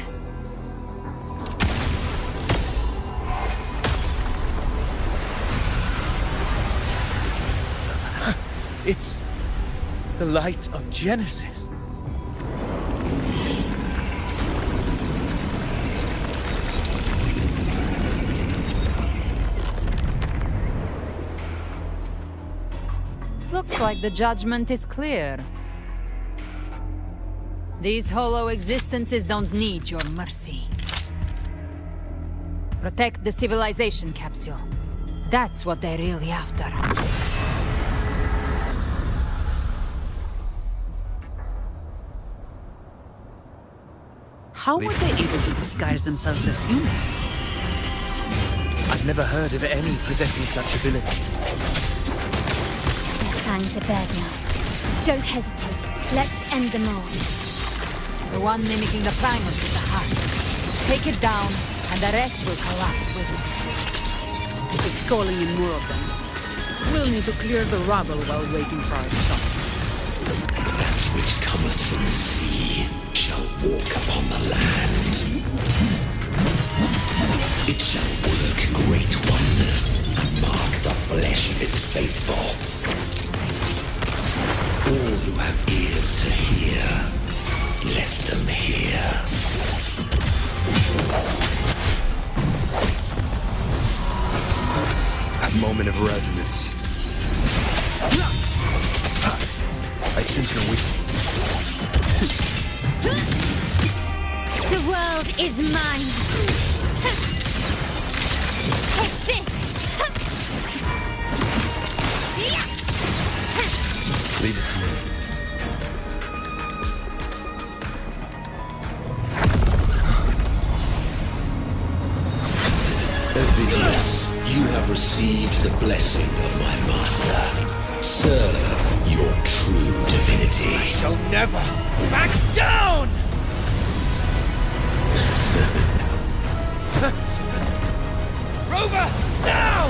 [SPEAKER 5] It's the light of Genesis.
[SPEAKER 1] Looks like the judgment is clear. These hollow existences don't need your mercy. Protect the civilization capsule. That's what they're really after.
[SPEAKER 11] How were they able to disguise themselves as humans?
[SPEAKER 5] I've never heard of any possessing such ability.
[SPEAKER 2] Their fangs are bared now. Don't hesitate. Let's end them all.
[SPEAKER 1] The one mimicking the primus is the heart. Take it down, and the rest will collapse with it.
[SPEAKER 11] It's calling in more of them. We'll need to clear the rubble while waiting for our shot.
[SPEAKER 7] That which cometh from the sea shall walk upon the land. It shall work great wonders and mark the flesh of its faithful. All who have ears to hear, let them hear.
[SPEAKER 3] That moment of resonance. I sense your weakness.
[SPEAKER 2] The world is mine! Take this!
[SPEAKER 3] Leave it to me.
[SPEAKER 7] Ovidius, you have received the blessing of my master. Serve your true divinity.
[SPEAKER 5] I shall never back down! Rover, now!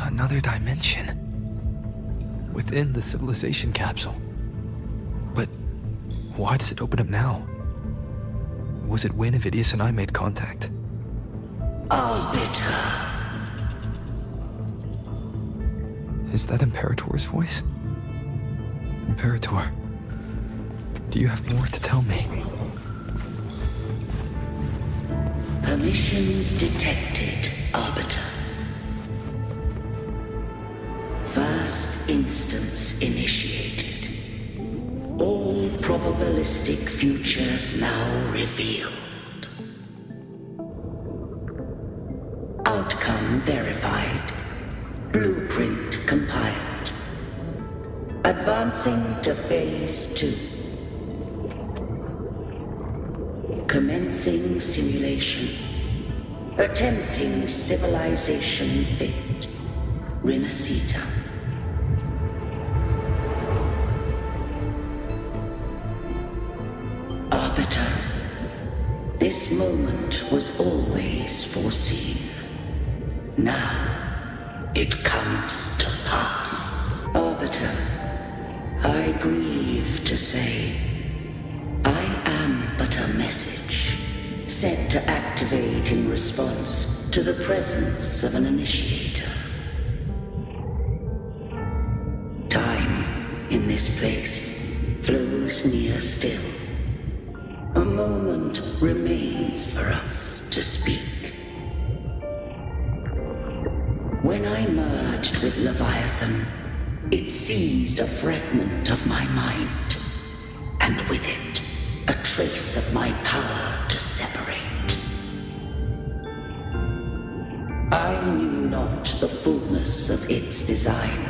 [SPEAKER 3] Another dimension. Within the civilization capsule. But why does it open up now? Was it when Avidius and I made contact?
[SPEAKER 7] Arbiter.
[SPEAKER 3] Is that Imperator's voice? Imperator, do you have more to tell me?
[SPEAKER 7] Permissions detected, Arbiter. First instance initiated. All probabilistic futures now revealed. Outcome verified. Blueprint compiled. Advancing to Phase 2. Commencing simulation. Attempting civilization fit. Renacita. Arbiter, this moment was always foreseen. Now, it comes to pass. Arbiter, I grieve to say, I am but a message, set to activate in response to the presence of an initiator. Time, in this place, flows near still. A moment remains for us to speak. When I merged with Leviathan, it seized a fragment of my mind, and with it, a trace of my power to separate. I knew not the fullness of its design.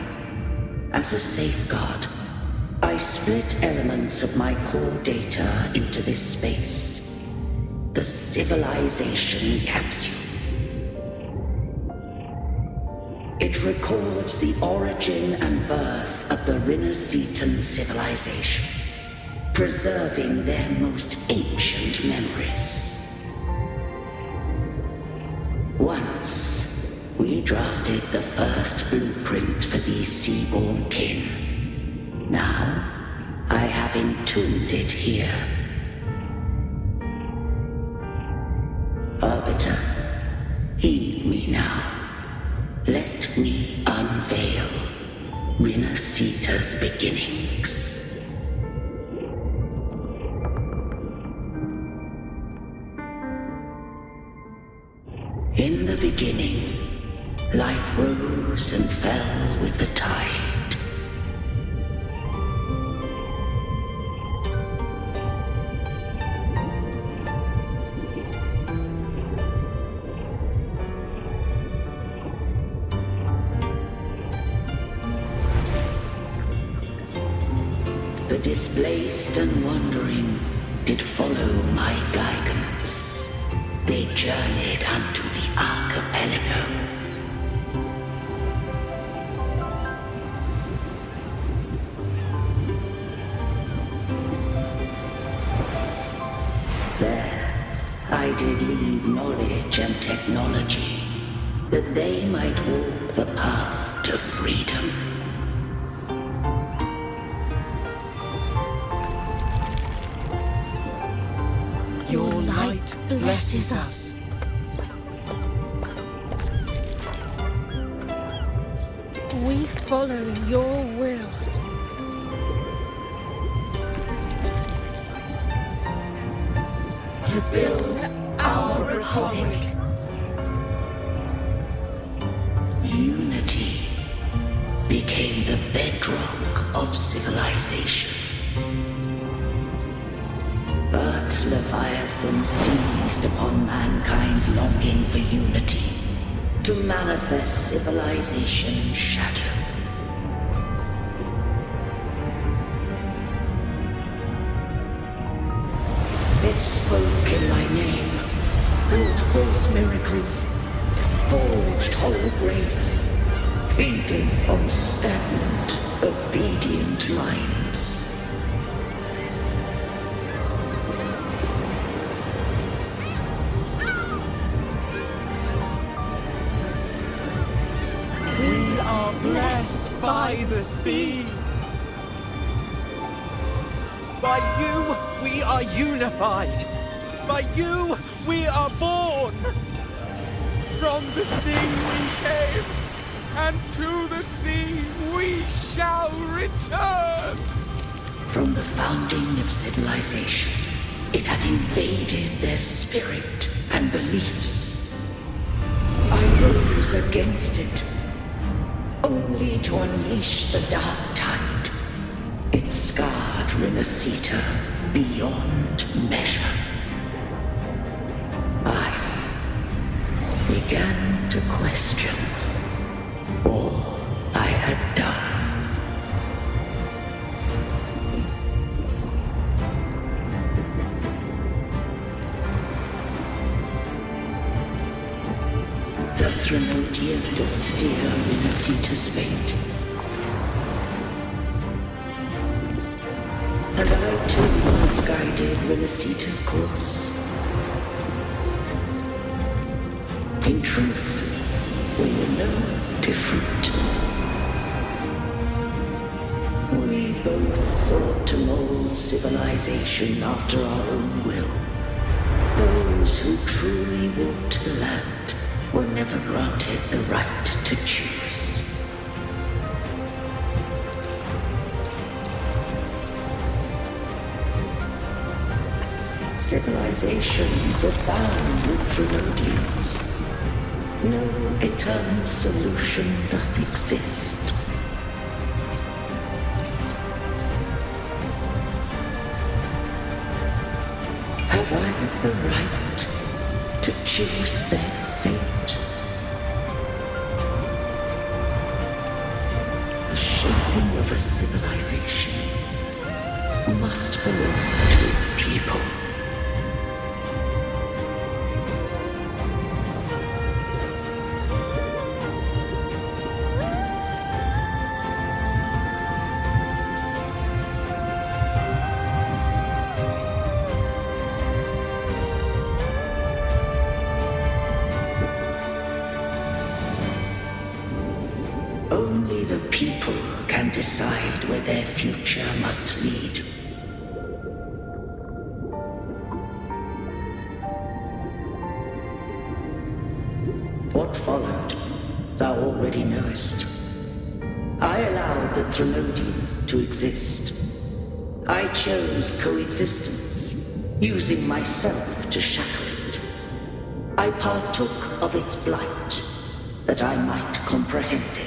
[SPEAKER 7] As a safeguard, I split elements of my core data into this space, the civilization capsule. It records the origin and birth of the Renacetan civilization, preserving their most ancient memories. Once, we drafted the first blueprint for these seaborn kin. Now, I have entombed it here. Arbiter, heed me now. Let me unveil Renacita's beginnings. In the beginning, life rose and fell with the tide. The displaced and wandering did follow my guidance. They journeyed unto the archipelago. There, I did leave knowledge and technology, that they might walk the path to freedom.
[SPEAKER 14] Your light blesses us. We follow your will.
[SPEAKER 7] To build our republic. Unity became the bedrock of civilization. But Leviathan seized upon mankind's longing for unity to manifest civilization's shadow. It spoke in my name, wrought false miracles, forged hollow grace, feeding on stagnant, obedient minds.
[SPEAKER 14] We
[SPEAKER 9] by the sea. By you, we are unified. By you, we are born. From the sea we came, and to the sea we shall return.
[SPEAKER 7] From the founding of civilization, it had invaded their spirit and beliefs. I rose against it, only to unleash the dark tide. It scarred Renacita beyond measure. I began to question all I had done. The Threnodian doth steer Renacita's fate. And I too once guided Renacita's course. In truth, we were no different. We both sought to mold civilization after our own will. Those who truly walked the land were never granted the right to choose. Civilizations abound with Threnodians. No eternal solution doth exist. Have I the right to choose their fate? The shaping of a civilization must belong to its people. Only the people can decide where their future must lead. What followed, thou already knowest. I allowed the Threnodian to exist. I chose coexistence, using myself to shackle it. I partook of its blight, that I might comprehend it.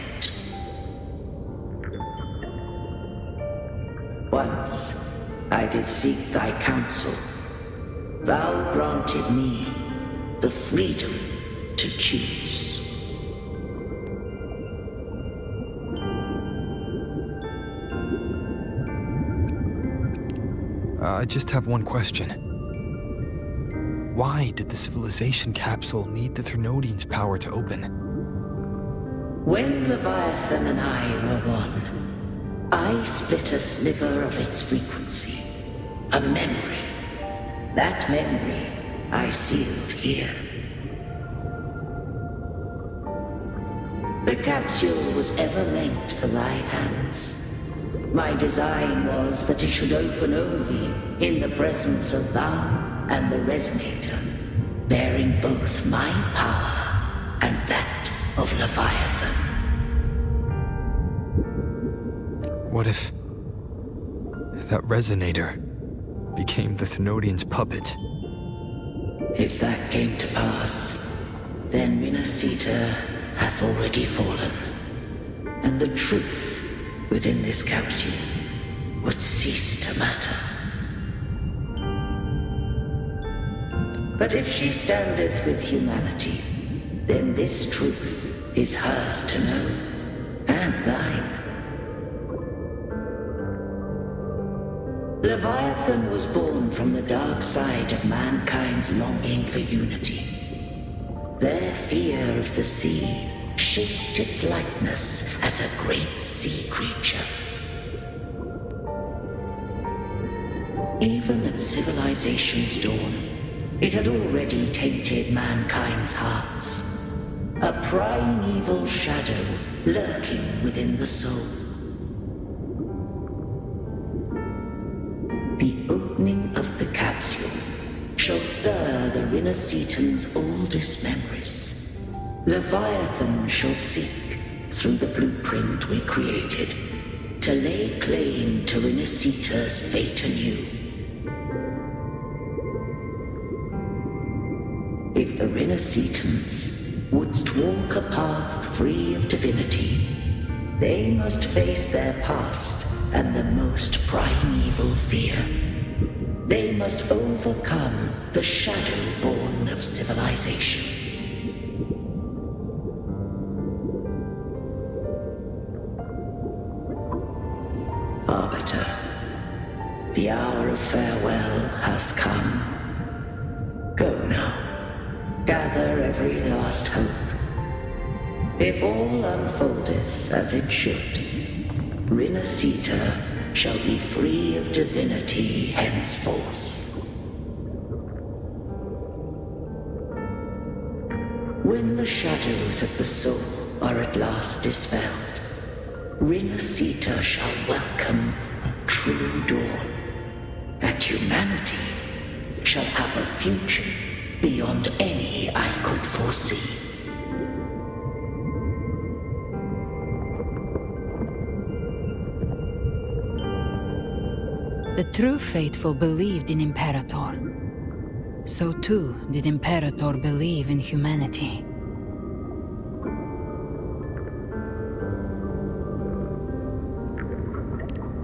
[SPEAKER 7] Once I did seek thy counsel. Thou granted me the freedom to choose.
[SPEAKER 3] I just have one question. Why did the civilization capsule need the Threnodian's power to open?
[SPEAKER 7] When Leviathan and I were one, I split a sliver of its frequency. A memory. That memory I sealed here. The capsule was ever meant for thy hands. My design was that it should open only in the presence of thou and the Resonator, bearing both my power and that of Leviathan.
[SPEAKER 3] What if that Resonator became the Threnodian's puppet?
[SPEAKER 7] If that came to pass, then Renacita hath already fallen, and the truth within this capsule would cease to matter. But if she standeth with humanity, then this truth is hers to know, and thine. Leviathan was born from the dark side of mankind's longing for unity. Their fear of the sea shaped its likeness as a great sea creature. Even at civilization's dawn, it had already tainted mankind's hearts. A primeval shadow lurking within the soul. The opening of the capsule shall stir the Rinascitan's oldest memories. Leviathan shall seek, through the blueprint we created, to lay claim to Rinascita's fate anew. If the Rinascitans wouldst walk a path free of divinity, they must face their past and the most primeval fear. They must overcome the shadow born of civilization. Arbiter, the hour of farewell hath come. Go now, gather every last hope. If all unfoldeth as it should, Rinascita shall be free of divinity henceforth. When the shadows of the soul are at last dispelled, Rinascita shall welcome a true dawn, and humanity shall have a future beyond any I could foresee.
[SPEAKER 1] The true faithful believed in Imperator. So too did Imperator believe in humanity.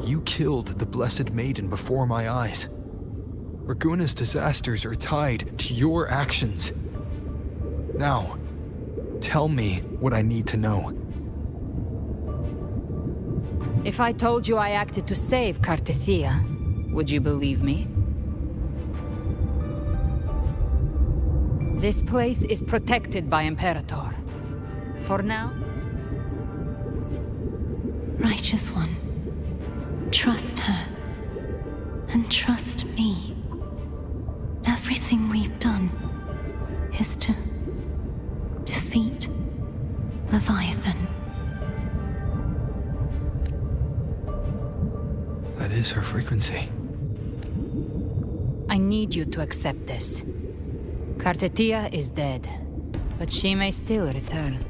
[SPEAKER 3] You killed the Blessed Maiden before my eyes. Raguna's disasters are tied to your actions. Now, tell me what I need to know.
[SPEAKER 1] If I told you I acted to save Cartethia, would you believe me? This place is protected by Imperator. For now.
[SPEAKER 15] Righteous One, trust her. And trust me. Everything we've done is to defeat Leviathan.
[SPEAKER 3] That is her frequency.
[SPEAKER 1] I need you to accept this. Cartethia is dead, but she may still return.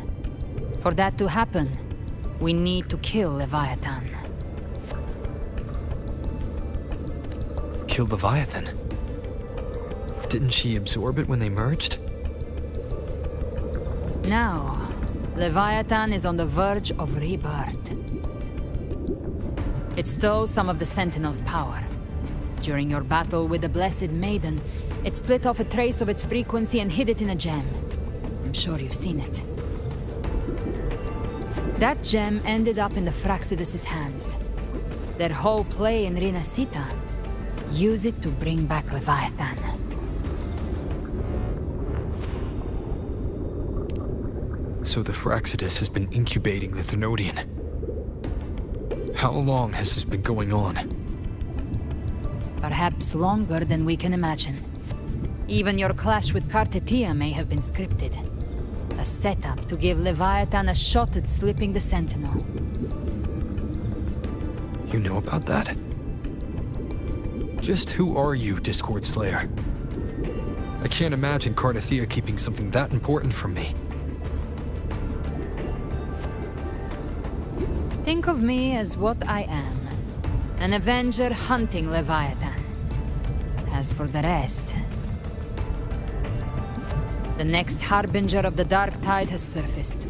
[SPEAKER 1] For that to happen, we need to kill Leviathan.
[SPEAKER 3] Kill Leviathan? Didn't she absorb it when they merged?
[SPEAKER 1] Now, Leviathan is on the verge of rebirth. It stole some of the Sentinel's power. During your battle with the Blessed Maiden, it split off a trace of its frequency and hid it in a gem. I'm sure you've seen it. That gem ended up in the Fraxidus' hands. Their whole play in Rinascita, use it to bring back Leviathan.
[SPEAKER 3] So the Fraxidus has been incubating the Thenodian. How long has this been going on?
[SPEAKER 1] Perhaps longer than we can imagine. Even your clash with Cartethia may have been scripted. A setup to give Leviathan a shot at slipping the Sentinel.
[SPEAKER 3] You know about that? Just who are you, Discord Slayer? I can't imagine Cartethia keeping something that important from me.
[SPEAKER 1] Think of me as what I am. An Avenger hunting Leviathan. As for the rest... The next Harbinger of the Dark Tide has surfaced.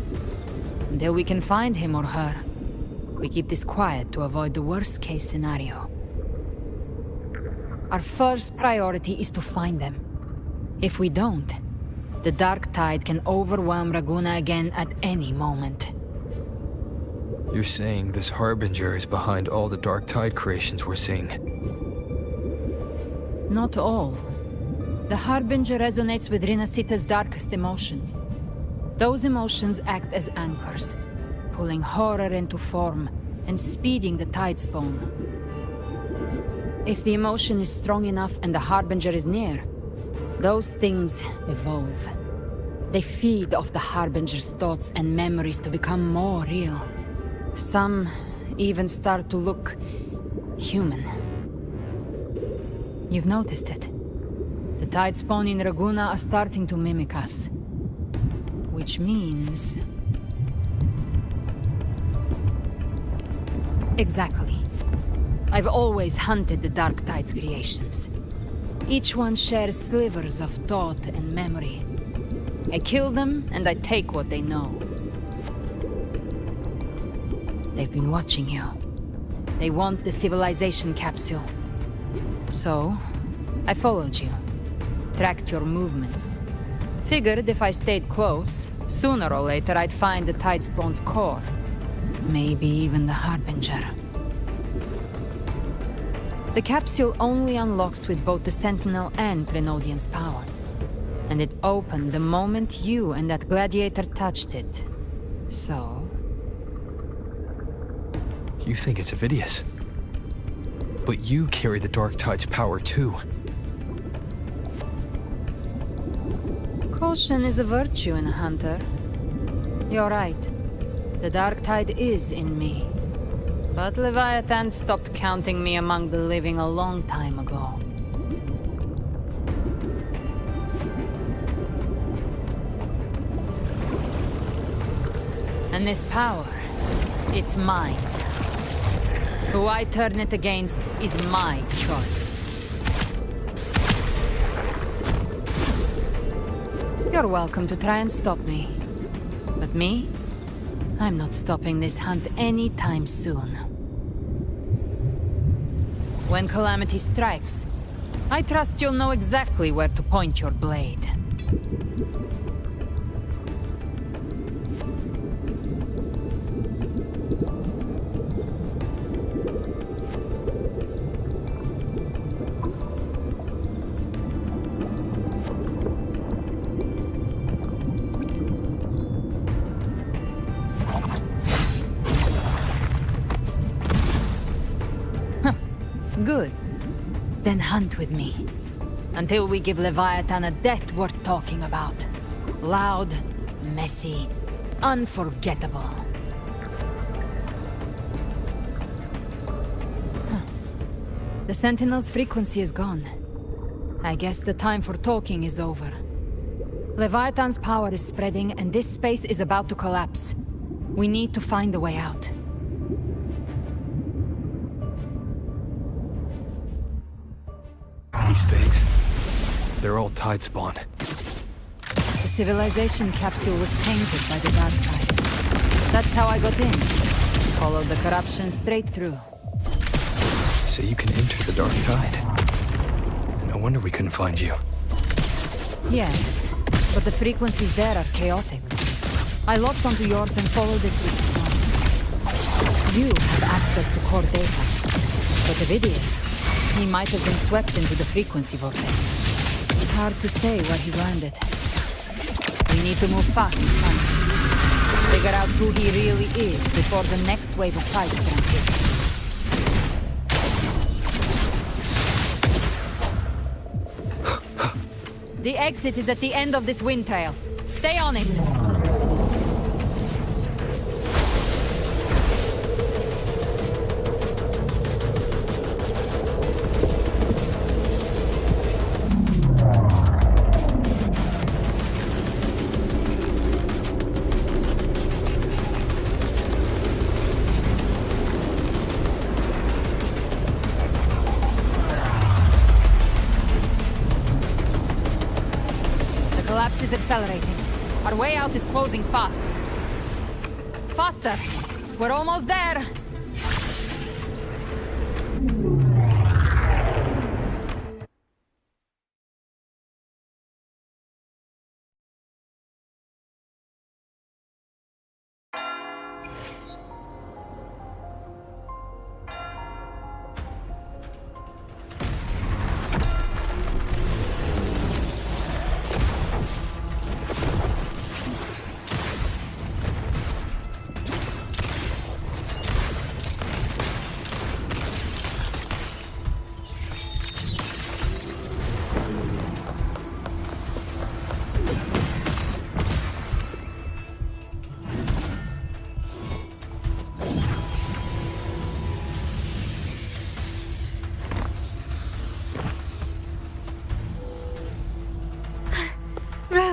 [SPEAKER 1] Until we can find him or her, we keep this quiet to avoid the worst-case scenario. Our first priority is to find them. If we don't, the Dark Tide can overwhelm Raguna again at any moment.
[SPEAKER 3] You're saying this Harbinger is behind all the Dark Tide creations we're seeing?
[SPEAKER 1] Not all. The Harbinger resonates with Rinascita's darkest emotions. Those emotions act as anchors, pulling horror into form and speeding the tide spawn. If the emotion is strong enough and the Harbinger is near, those things evolve. They feed off the Harbinger's thoughts and memories to become more real. Some even start to look human. You've noticed it. The tide spawn in Raguna are starting to mimic us. Which means... Exactly. I've always hunted the Dark Tide's creations. Each one shares slivers of thought and memory. I kill them, and I take what they know. They've been watching you. They want the civilization capsule. So, I followed you. Tracked your movements. Figured if I stayed close, sooner or later I'd find the Tidespawn's core. Maybe even the Harbinger. The capsule only unlocks with both the Sentinel and Trinodian's power. And it opened the moment you and that gladiator touched it. So...
[SPEAKER 3] You think it's Avidius. But you carry the Dark Tide's power too.
[SPEAKER 1] Caution is a virtue in a hunter. You're right. The Dark Tide is in me. But Leviathan stopped counting me among the living a long time ago. And this power, it's mine. Who I turn it against is my choice. You're welcome to try and stop me. But me? I'm not stopping this hunt anytime soon. When calamity strikes, I trust you'll know exactly where to point your blade. Good. Then hunt with me. Until we give Leviathan a death worth talking about. Loud, messy, unforgettable. The Sentinel's frequency is gone. I guess the time for talking is over. Leviathan's power is spreading, and this space is about to collapse. We need to find a way out.
[SPEAKER 3] These things, they're all Tidespawn.
[SPEAKER 1] The civilization capsule was painted by the Dark Tide. That's how I got in. Followed the corruption straight through.
[SPEAKER 3] So you can enter the Dark Tide. No wonder we couldn't find you.
[SPEAKER 1] Yes, but the frequencies there are chaotic. I locked onto yours and followed it to its one. You have access to core data. But Avidius, he might have been swept into the frequency vortex. It's hard to say where he's landed. We need to move fast to find him. Figure out who he really is before the next wave of Tidespawn hits. The exit is at the end of this wind trail. Stay on it! Is accelerating. Our way out is closing fast. Faster! We're almost there!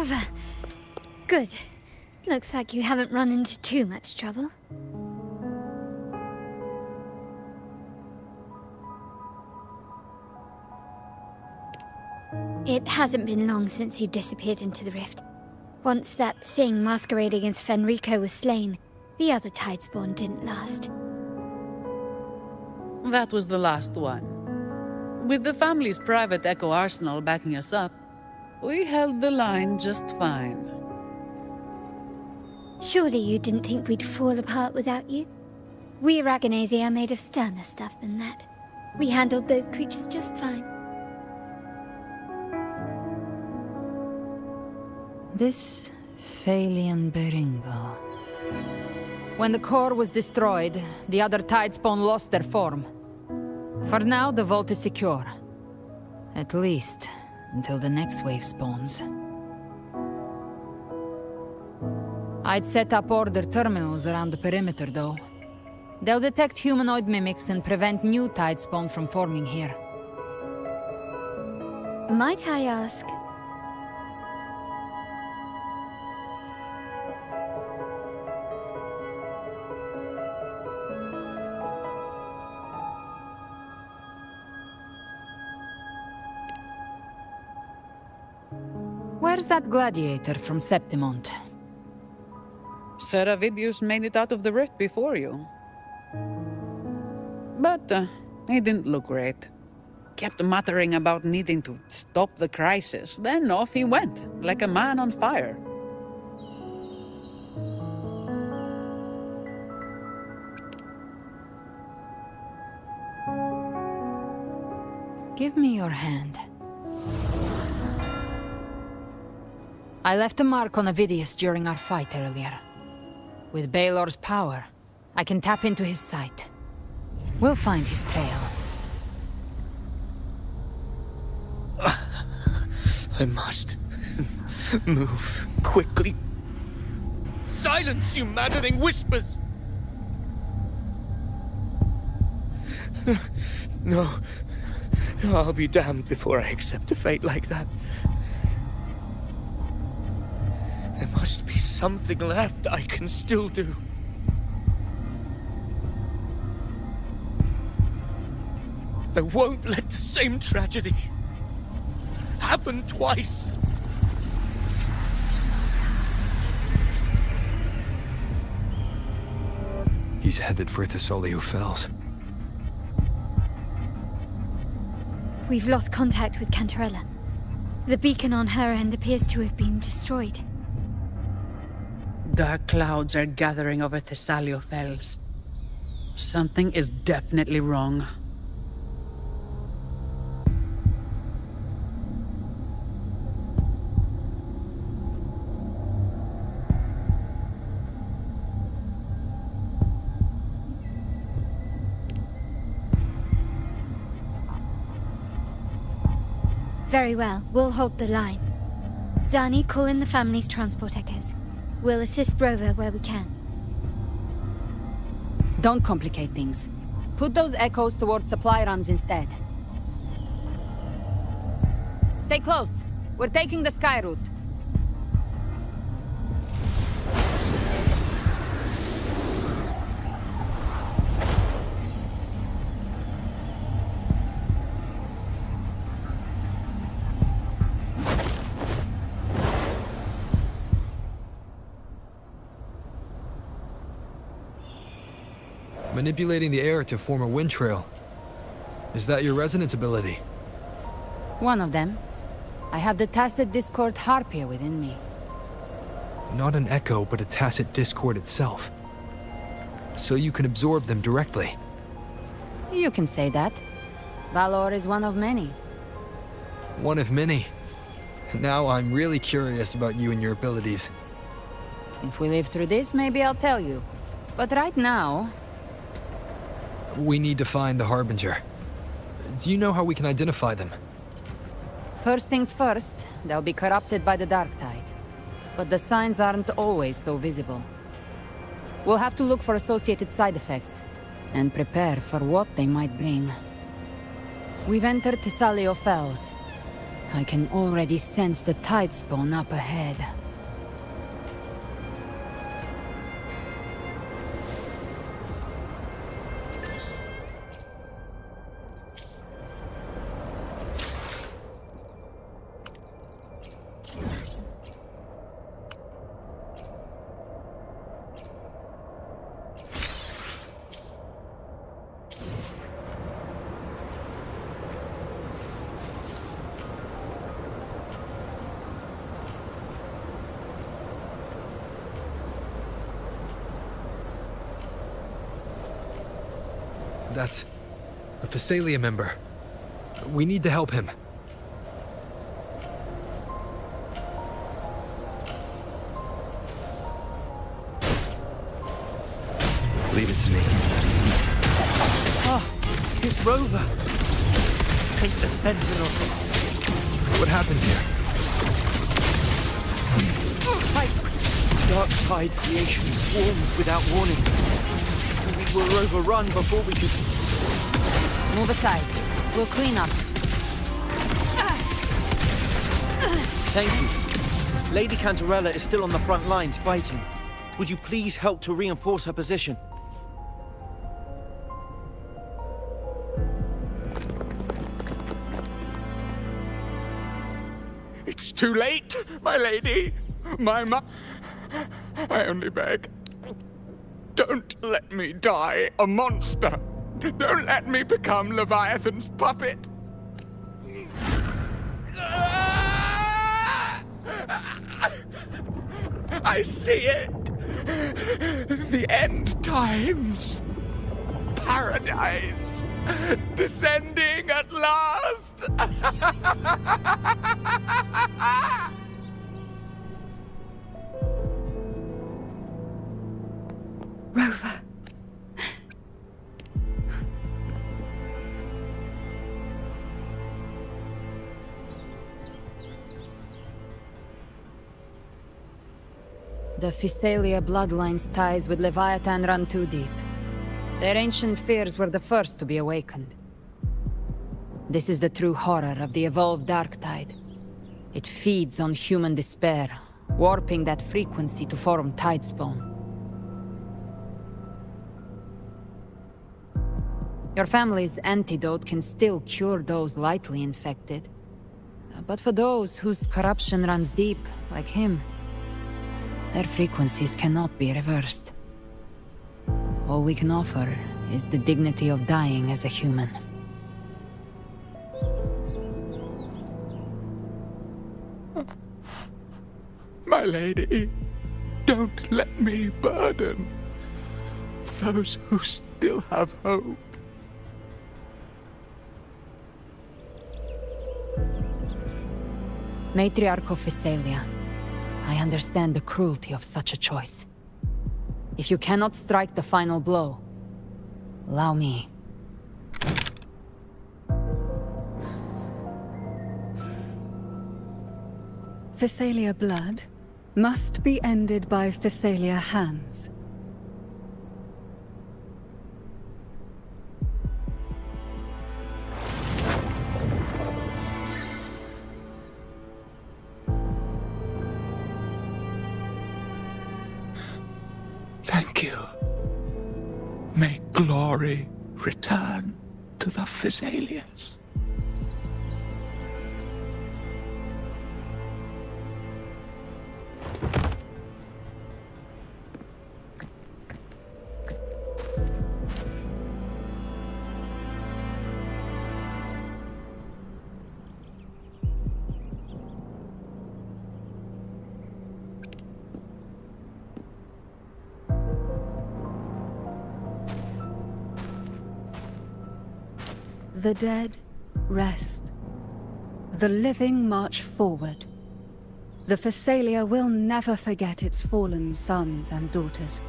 [SPEAKER 2] over. Good. Looks like you haven't run into too much trouble. It hasn't been long since you disappeared into the rift. Once that thing masquerading as Fenrico was slain, the other Tidespawn didn't last.
[SPEAKER 11] That was the last one. With the family's private Echo arsenal backing us up, we held the line just fine.
[SPEAKER 2] Surely you didn't think we'd fall apart without you? We Aragonese are made of sterner stuff than that. We handled those creatures just fine.
[SPEAKER 1] This Phalian Beringo. When the core was destroyed, the other Tidespawn lost their form. For now, the vault is secure. At least, until the next wave spawns. I'd set up order terminals around the perimeter, though. They'll detect humanoid mimics and prevent new Tidespawn from forming here.
[SPEAKER 2] Might I ask?
[SPEAKER 1] Where's that gladiator from Septimont?
[SPEAKER 11] Seravidius made it out of the rift before you. But he didn't look great. Kept muttering about needing to stop the crisis, then off he went, like a man on fire.
[SPEAKER 1] Give me your hand. I left a mark on Avidius during our fight earlier. With Baelor's power, I can tap into his sight. We'll find his trail.
[SPEAKER 10] I must move quickly.
[SPEAKER 9] Silence, you maddening whispers!
[SPEAKER 10] No. I'll be damned before I accept a fate like that. There must be something left I can still do. I won't let the same tragedy happen twice.
[SPEAKER 3] He's headed for Thessalio Fells.
[SPEAKER 2] We've lost contact with Cantarella. The beacon on her end appears to have been destroyed.
[SPEAKER 11] Dark clouds are gathering over Thessalio Fells. Something is definitely wrong.
[SPEAKER 2] Very well, we'll hold the line. Zani, call in the family's transport echoes. We'll assist Rover where we can.
[SPEAKER 1] Don't complicate things. Put those echoes towards supply runs instead. Stay close. We're taking the sky route.
[SPEAKER 3] Manipulating the air to form a wind trail. Is that your resonance ability?
[SPEAKER 1] One of them. I have the Tacit Discord Harpia within me.
[SPEAKER 3] Not an echo, but a Tacit Discord itself. So you can absorb them directly.
[SPEAKER 1] You can say that. Valor is one of many.
[SPEAKER 3] One of many. Now I'm really curious about you and your abilities.
[SPEAKER 1] If we live through this, maybe I'll tell you. But right now...
[SPEAKER 3] We need to find the Harbinger. Do you know how we can identify them?
[SPEAKER 1] First things first, they'll be corrupted by the Dark Tide. But the signs aren't always so visible. We'll have to look for associated side effects, and prepare for what they might bring. We've entered Thessalio Fells. I can already sense the Tidespawn up ahead.
[SPEAKER 3] That's a Phasalia member. We need to help him. Leave it to me.
[SPEAKER 9] Ah, it's Rover. Ain't the Sentinel.
[SPEAKER 3] What happened here?
[SPEAKER 9] Dark tide creation swarmed without warning. We were overrun before we could...
[SPEAKER 1] Move aside. We'll clean up.
[SPEAKER 9] Thank you. Lady Cantarella is still on the front lines fighting. Would you please help to reinforce her position?
[SPEAKER 16] It's too late, my lady. I only beg. Don't let me die a monster. Don't let me become Leviathan's puppet. I see it. The end times. Paradise. Descending at last.
[SPEAKER 8] Rover.
[SPEAKER 1] The Phasalia bloodline's ties with Leviathan run too deep. Their ancient fears were the first to be awakened. This is the true horror of the evolved dark tide. It feeds on human despair, warping that frequency to form Tidespawn. Your family's antidote can still cure those lightly infected. But for those whose corruption runs deep, like him, their frequencies cannot be reversed. All we can offer is the dignity of dying as a human.
[SPEAKER 16] My lady, don't let me burden those who still have hope.
[SPEAKER 1] Matriarch of Phasalia, I understand the cruelty of such a choice. If you cannot strike the final blow, allow me.
[SPEAKER 8] Phasalia blood must be ended by Phasalia hands.
[SPEAKER 16] Thank you. May glory return to the Phasalias.
[SPEAKER 8] The dead rest. The living march forward. The Phasalia will never forget its fallen sons and daughters.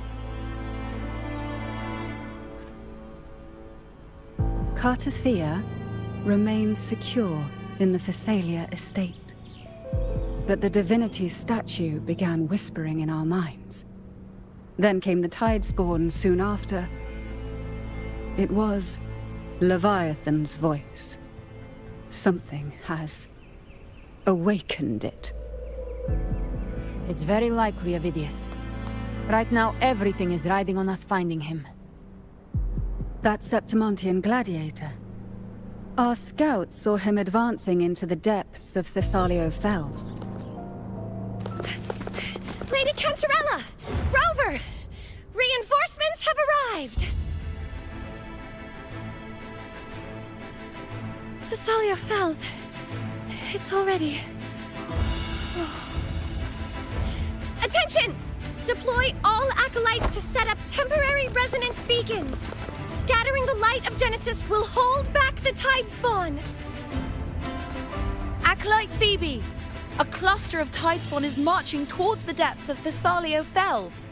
[SPEAKER 8] Cartathea remains secure in the Phasalia estate. But the divinity's statue began whispering in our minds. Then came the Tidespawn soon after. It was Leviathan's voice. Something has awakened it.
[SPEAKER 1] It's very likely, Avidius. Right now, everything is riding on us finding him.
[SPEAKER 8] That Septimontian gladiator. Our scouts saw him advancing into the depths of Thessalio Fells.
[SPEAKER 17] Lady Cantarella! Rover! Reinforcements have arrived! Thessalio Fells. It's already... Attention! Deploy all acolytes to set up temporary resonance beacons. Scattering the light of Genesis will hold back the tide spawn.
[SPEAKER 12] Acolyte Phoebe! A cluster of tidespawn is marching towards the depths of Thessalio Fells.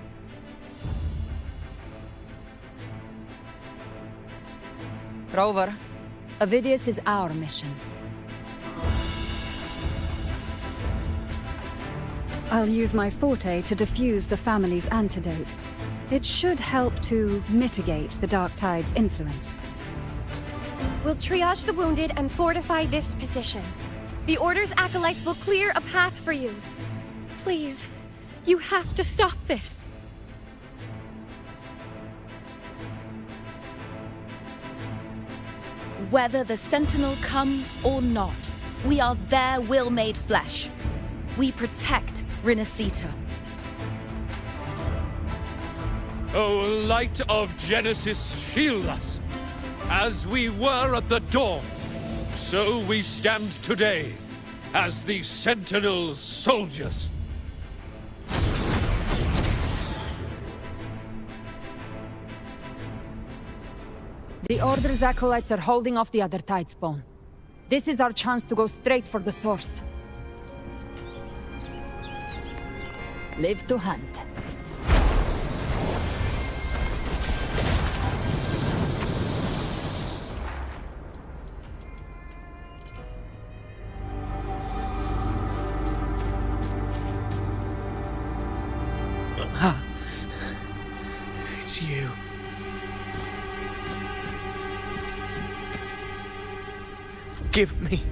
[SPEAKER 1] Rover, Avidius is our mission.
[SPEAKER 8] I'll use my forte to defuse the family's antidote. It should help to mitigate the Dark Tide's influence.
[SPEAKER 17] We'll triage the wounded and fortify this position. The Order's acolytes will clear a path for you. Please, you have to stop this.
[SPEAKER 12] Whether the Sentinel comes or not, we are their will made flesh. We protect Rinasita.
[SPEAKER 18] O light of Genesis, shield us! As we were at the dawn, so we stand today, as the Sentinel soldiers.
[SPEAKER 1] The Order's acolytes are holding off the other tidespawn. This is our chance to go straight for the source. Live to hunt.
[SPEAKER 10] It's you. Forgive me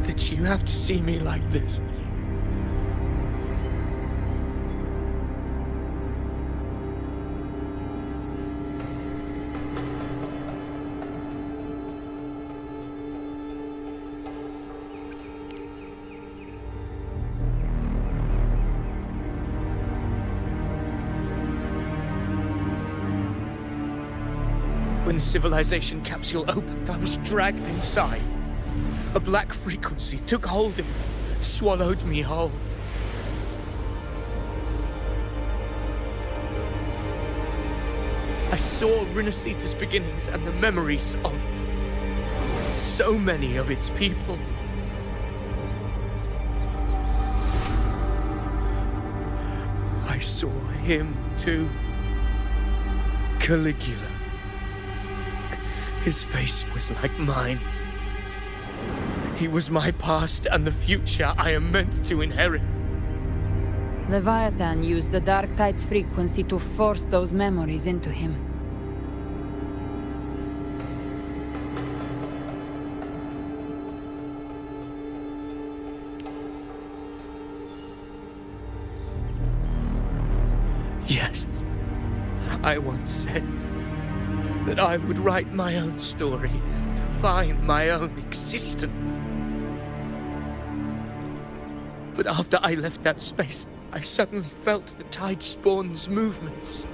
[SPEAKER 10] that you have to see me like this. When the civilization capsule opened, I was dragged inside. A black frequency took hold of me, swallowed me whole. I saw Rinasita's beginnings and the memories of so many of its people. I saw him too. Caligula. His face was like mine. He was my past and the future I am meant to inherit.
[SPEAKER 1] Leviathan used the Dark Tide's frequency to force those memories into him.
[SPEAKER 10] Yes, I once said that I would write my own story, define my own existence. But after I left that space, I suddenly felt the Tidespawn's movements.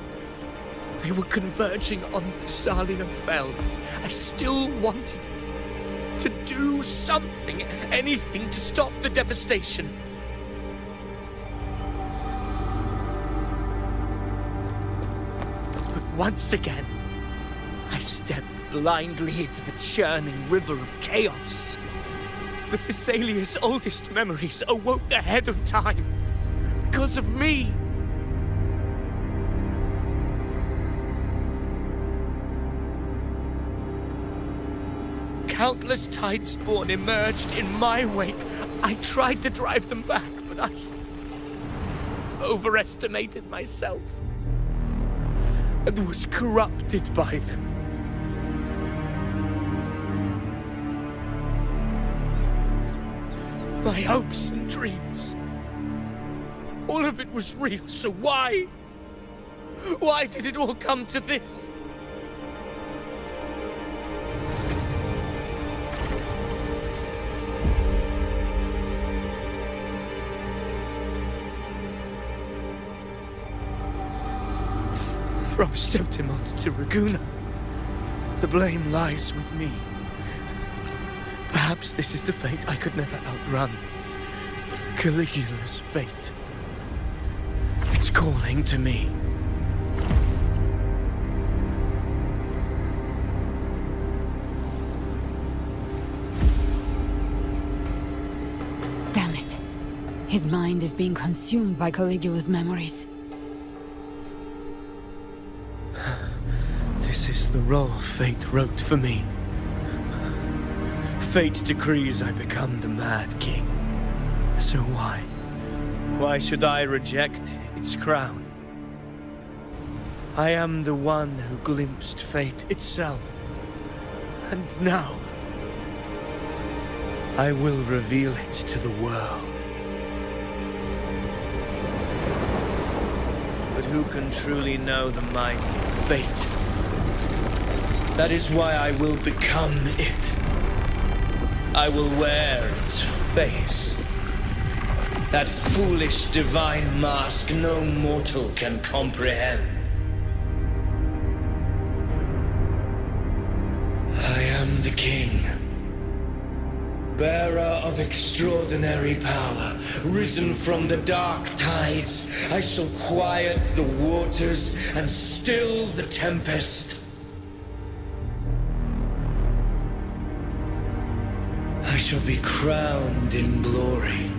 [SPEAKER 10] They were converging on Thessalio Fells. I still wanted to do something, anything to stop the devastation. But once again, I stepped blindly into the churning river of chaos. The Thessalia's oldest memories awoke ahead of time. Because of me. Countless Tidespawn emerged in my wake. I tried to drive them back, but I overestimated myself and was corrupted by them. My hopes and dreams. All of it was real, so why? Why did it all come to this? From Septimont to Raguna, the blame lies with me. Perhaps this is the fate I could never outrun. Caligula's fate. It's calling to me.
[SPEAKER 1] Damn it. His mind is being consumed by Caligula's memories.
[SPEAKER 10] This is the role fate wrote for me. Fate decrees I become the Mad King. So why? Why should I reject its crown? I am the one who glimpsed fate itself. And now, I will reveal it to the world. But who can truly know the mind of fate? That is why I will become it. I will wear its face. That foolish divine mask no mortal can comprehend. I am the king, bearer of extraordinary power, risen from the dark tides. I shall quiet the waters and still the tempest. I shall be crowned in glory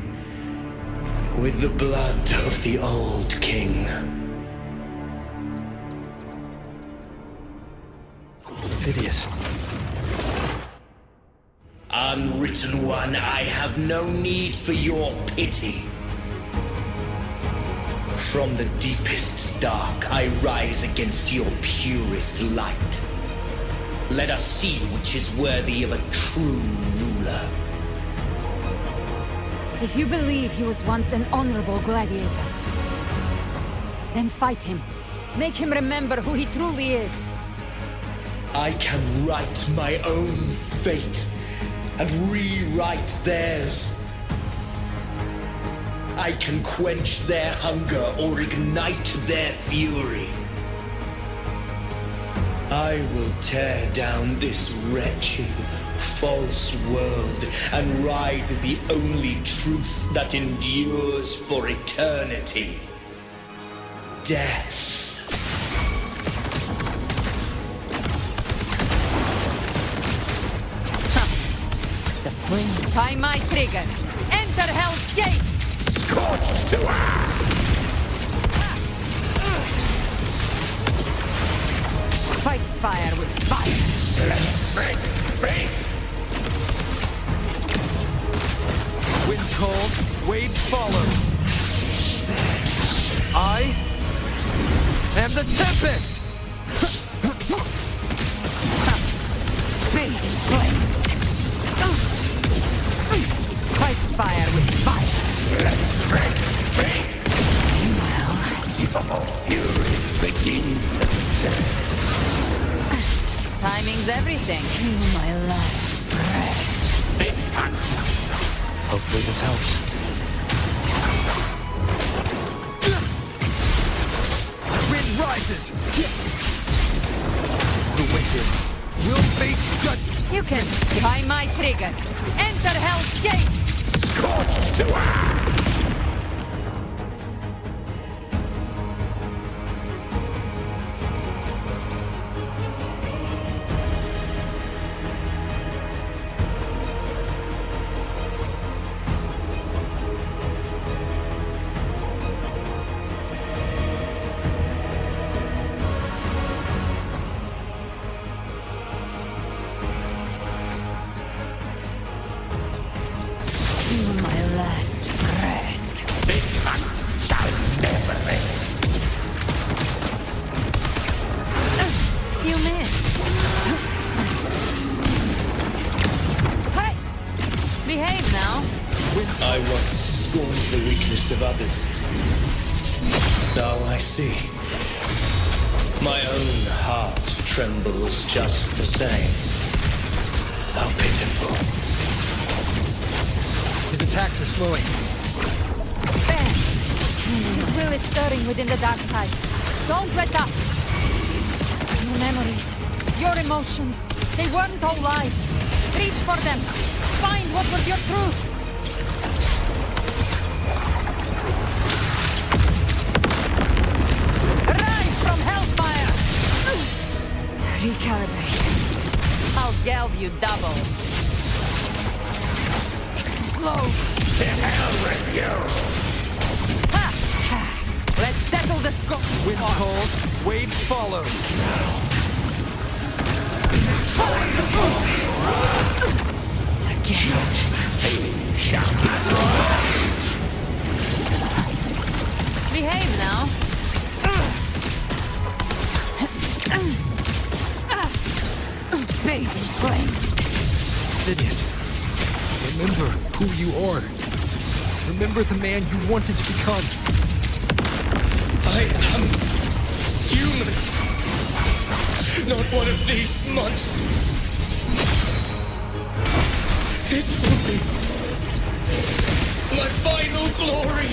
[SPEAKER 10] with the blood of the old king.
[SPEAKER 3] Phidias.
[SPEAKER 10] Unwritten one, I have no need for your pity. From the deepest dark, I rise against your purest light. Let us see which is worthy of a true ruler.
[SPEAKER 1] If you believe he was once an honorable gladiator, then fight him. Make him remember who he truly is.
[SPEAKER 10] I can write my own fate and rewrite theirs. I can quench their hunger or ignite their fury. I will tear down this wretched, false world and ride the only truth that endures for eternity. Death.
[SPEAKER 1] The flames. Tie my trigger. Enter Hell's Gate!
[SPEAKER 18] Scorched to
[SPEAKER 1] Fight fire with fire.
[SPEAKER 9] Wind calls, waves follow. I am the Tempest!
[SPEAKER 1] Big flames. Fight fire with fire.
[SPEAKER 18] Your fury begins to stir.
[SPEAKER 1] Timing's everything. To my last breath.
[SPEAKER 18] This hunt.
[SPEAKER 3] Hopefully this helps.
[SPEAKER 9] Wind rises! The wicked will face judgment!
[SPEAKER 1] You can tie my trigger. Enter Hell's Gate!
[SPEAKER 18] Scorched to
[SPEAKER 1] my last breath.
[SPEAKER 18] This hunt shall never end.
[SPEAKER 1] You missed. Hey! Behave now.
[SPEAKER 19] I once scorned the weakness of others. Now I see. My own heart trembles just the same. How pitiful.
[SPEAKER 3] His attacks are slowing.
[SPEAKER 1] His will is stirring within the dark tide. Don't let up! Your memories, your emotions, they weren't all lies. Reach for them. Find what was your truth. Rise from hellfire! Recalibrate. I'll galve you double. Explode!
[SPEAKER 18] To hell with you!
[SPEAKER 1] Let's settle the score.
[SPEAKER 3] Wind calls, waves follow.
[SPEAKER 1] Behave now. Baby flames.
[SPEAKER 3] Phineas, remember who you are. Remember the man you wanted to become.
[SPEAKER 19] I am human, not one of these monsters. This will be my final glory.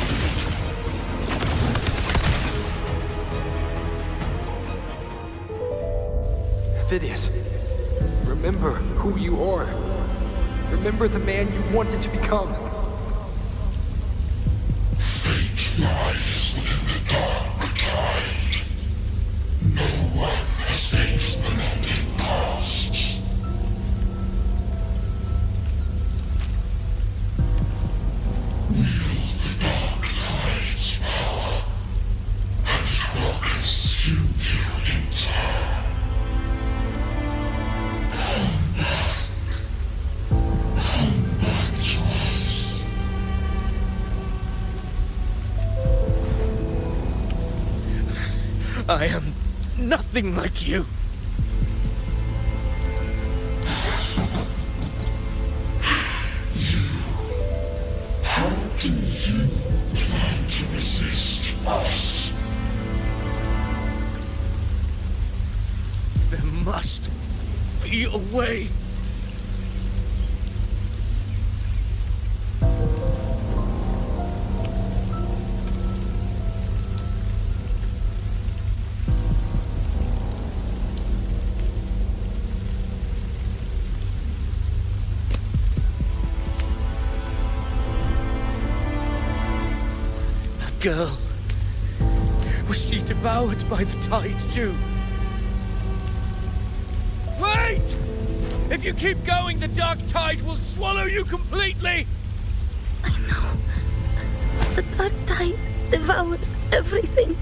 [SPEAKER 3] Phineas, remember who you are. Remember the man you wanted to become.
[SPEAKER 20] Fate lies within the dark tide. No one escapes the net it casts. Wield the dark tide's power, and it will consume you in turn. Come back to us.
[SPEAKER 10] I am nothing like you.
[SPEAKER 20] How do you plan to resist us?
[SPEAKER 10] There must be a way. Girl, was she devoured by the tide too?
[SPEAKER 5] Wait! If you keep going, the dark tide will swallow you completely!
[SPEAKER 15] I know. The dark tide devours everything.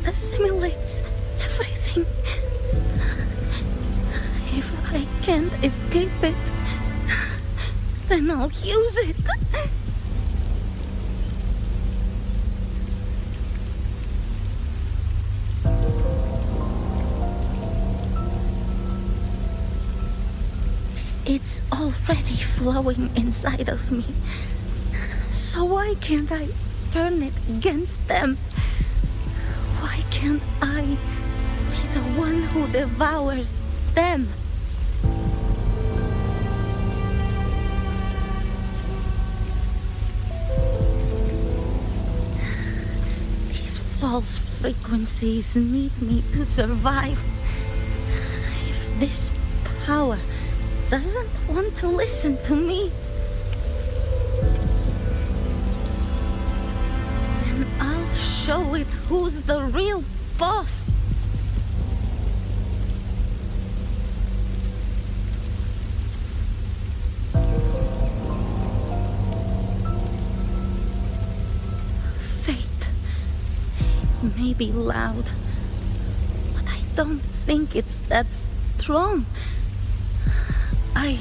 [SPEAKER 15] Assimilates everything. If I can't escape it, then I'll use it. It's already flowing inside of me. So why can't I turn it against them? Why can't I be the one who devours them? These false frequencies need me to survive. If this power doesn't want to listen to me, then I'll show it who's the real boss. Fate may be loud, but I don't think it's that strong. I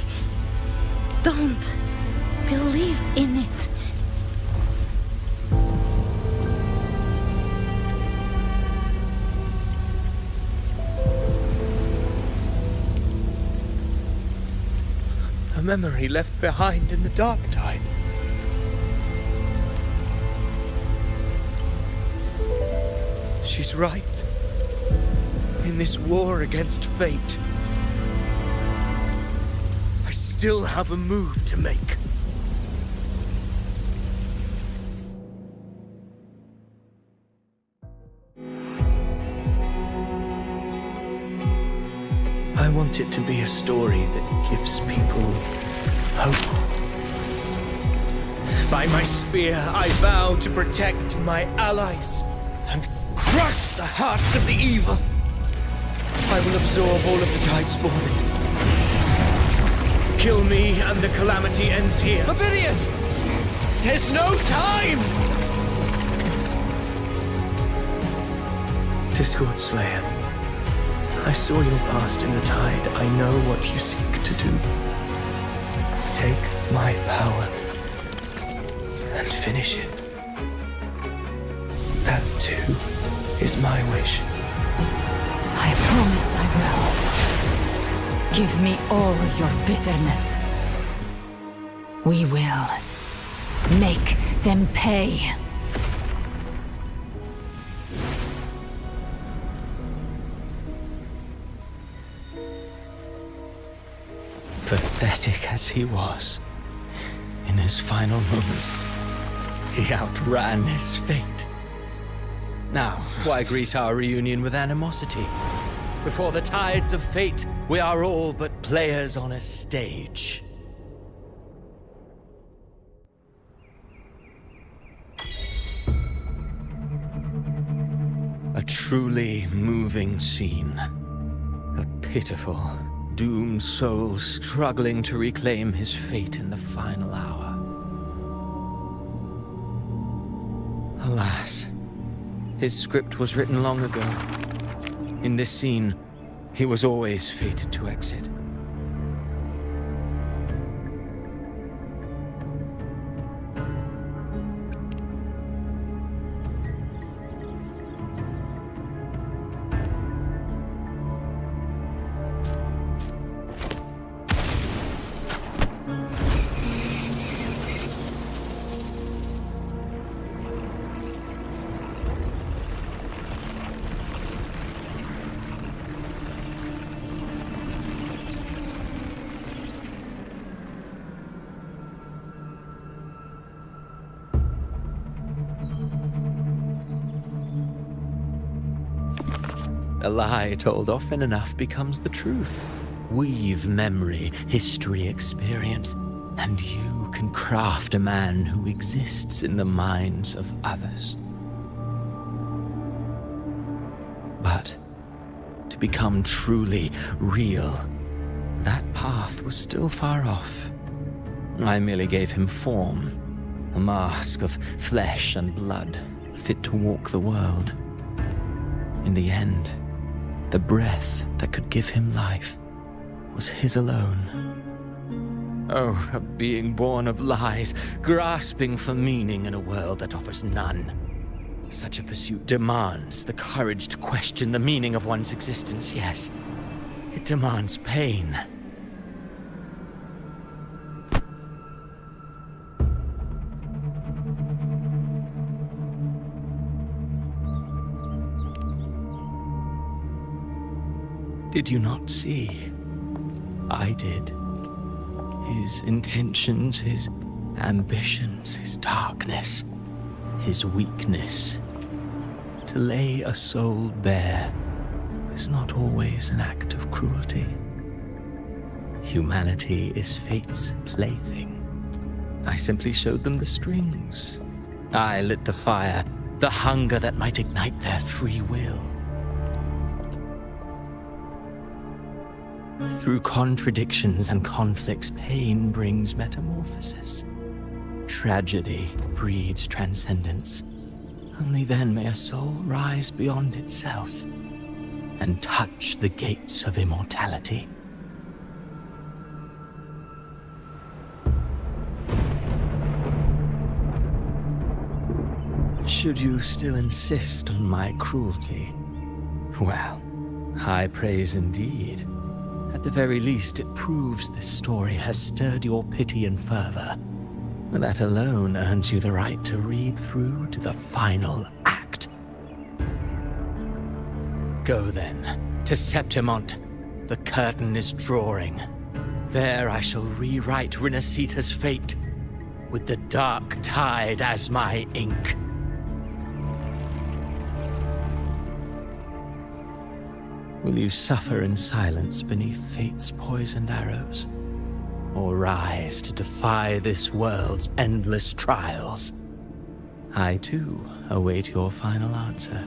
[SPEAKER 15] don't believe in it.
[SPEAKER 10] A memory left behind in the dark tide. She's right. In this war against fate, I still have a move to make. I want it to be a story that gives people hope. By my spear, I vow to protect my allies and crush the hearts of the evil. I will absorb all of the Tidespawn. Kill me and the calamity ends here.
[SPEAKER 9] Avidius!
[SPEAKER 10] There's no time! Discord Slayer, I saw your past in the Tide. I know what you seek to do. Take my power and finish it. That too is my wish.
[SPEAKER 1] I promise I will. Give me all your bitterness. We will make them pay.
[SPEAKER 6] Pathetic as he was, in his final moments, he outran his fate. Now, why greet our reunion with animosity? Before the tides of fate, we are all but players on a stage. A truly moving scene. A pitiful, doomed soul struggling to reclaim his fate in the final hour. Alas, his script was written long ago. In this scene, he was always fated to exit. A lie told often enough becomes the truth. Weave memory, history, experience, and you can craft a man who exists in the minds of others. But to become truly real, that path was still far off. I merely gave him form, a mask of flesh and blood, fit to walk the world. In the end, the breath that could give him life was his alone. Oh, a being born of lies, grasping for meaning in a world that offers none. Such a pursuit demands the courage to question the meaning of one's existence, yes. It demands pain. Did you not see? I did. His intentions, his ambitions, his darkness, his weakness. To lay a soul bare is not always an act of cruelty. Humanity is fate's plaything. I simply showed them the strings. I lit the fire, the hunger that might ignite their free will. Through contradictions and conflicts, pain brings metamorphosis. Tragedy breeds transcendence. Only then may a soul rise beyond itself and touch the gates of immortality. Should you still insist on my cruelty? Well, high praise indeed. At the very least, it proves this story has stirred your pity and fervor. That alone earns you the right to read through to the final act. Go then, to Septimont. The curtain is drawing. There I shall rewrite Rinasita's fate, with the dark tide as my ink. Will you suffer in silence beneath fate's poisoned arrows? Or rise to defy this world's endless trials? I too await your final answer.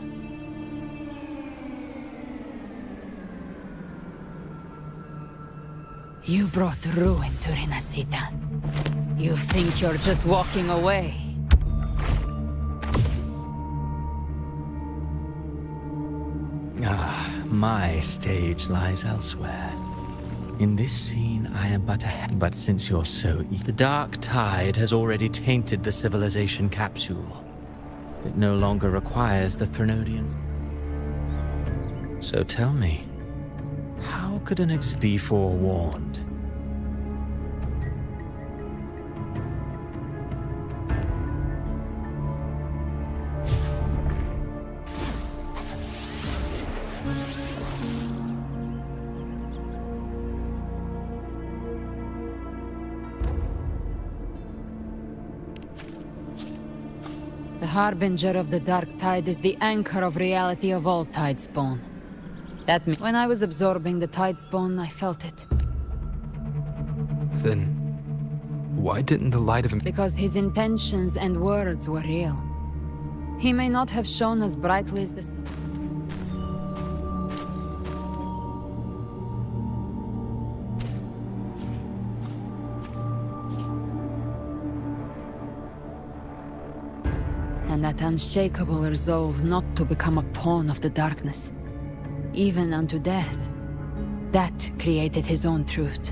[SPEAKER 1] You brought ruin to Rinasita. You think you're just walking away?
[SPEAKER 6] My stage lies elsewhere. In this scene, I am but but since you're so the dark tide has already tainted the civilization capsule. It no longer requires the Threnodian. So tell me, how could an ex be forewarned?
[SPEAKER 1] The harbinger of the dark tide is the anchor of reality of all tidespawn. That means when I was absorbing the tidespawn, I felt it.
[SPEAKER 3] Then, why didn't the light of him...
[SPEAKER 1] Because his intentions and words were real. He may not have shone as brightly as the sun. And that unshakable resolve not to become a pawn of the darkness, even unto death, that created his own truth.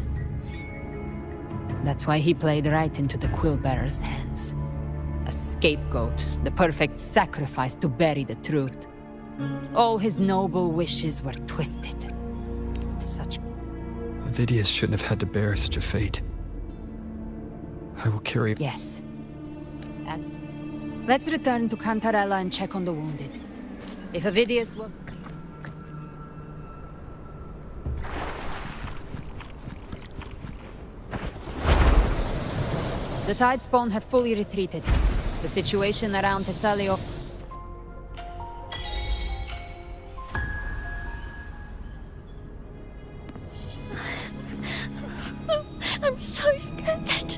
[SPEAKER 1] That's why he played right into the Quillbearer's hands. A scapegoat, the perfect sacrifice to bury the truth. All his noble wishes were twisted. Such...
[SPEAKER 3] Vidius shouldn't have had to bear such a fate. I will carry...
[SPEAKER 1] Yes. Let's return to Cantarella and check on the wounded. If Avidius was... The Tidespawn have fully retreated. The situation around Thessalio...
[SPEAKER 15] I'm so scared.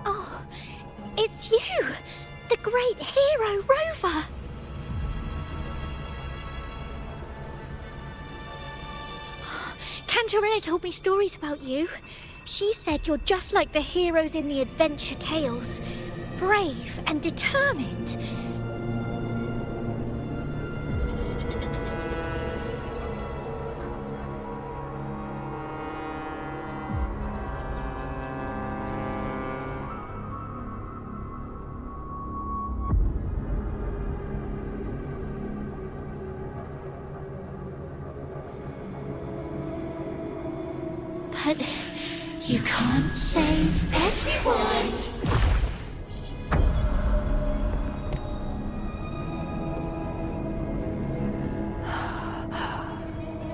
[SPEAKER 15] Oh, it's you! The great hero, Rover! Cantarella told me stories about you. She said you're just like the heroes in the adventure tales. Brave and determined. But you can't save everyone.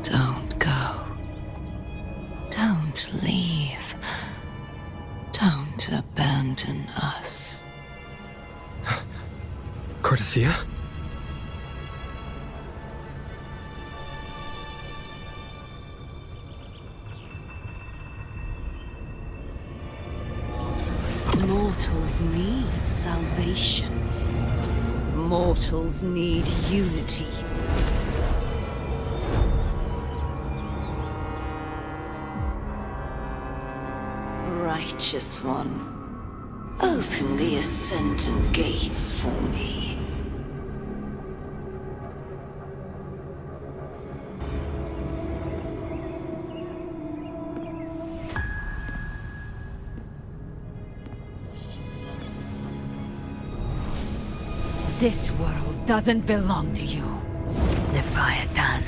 [SPEAKER 7] Don't go. Don't leave. Don't abandon us.
[SPEAKER 3] Cardathia?
[SPEAKER 7] Mortals need salvation. Mortals need unity. Righteous One, open the Ascendant gates for me.
[SPEAKER 1] This world doesn't belong to you, Leviathan.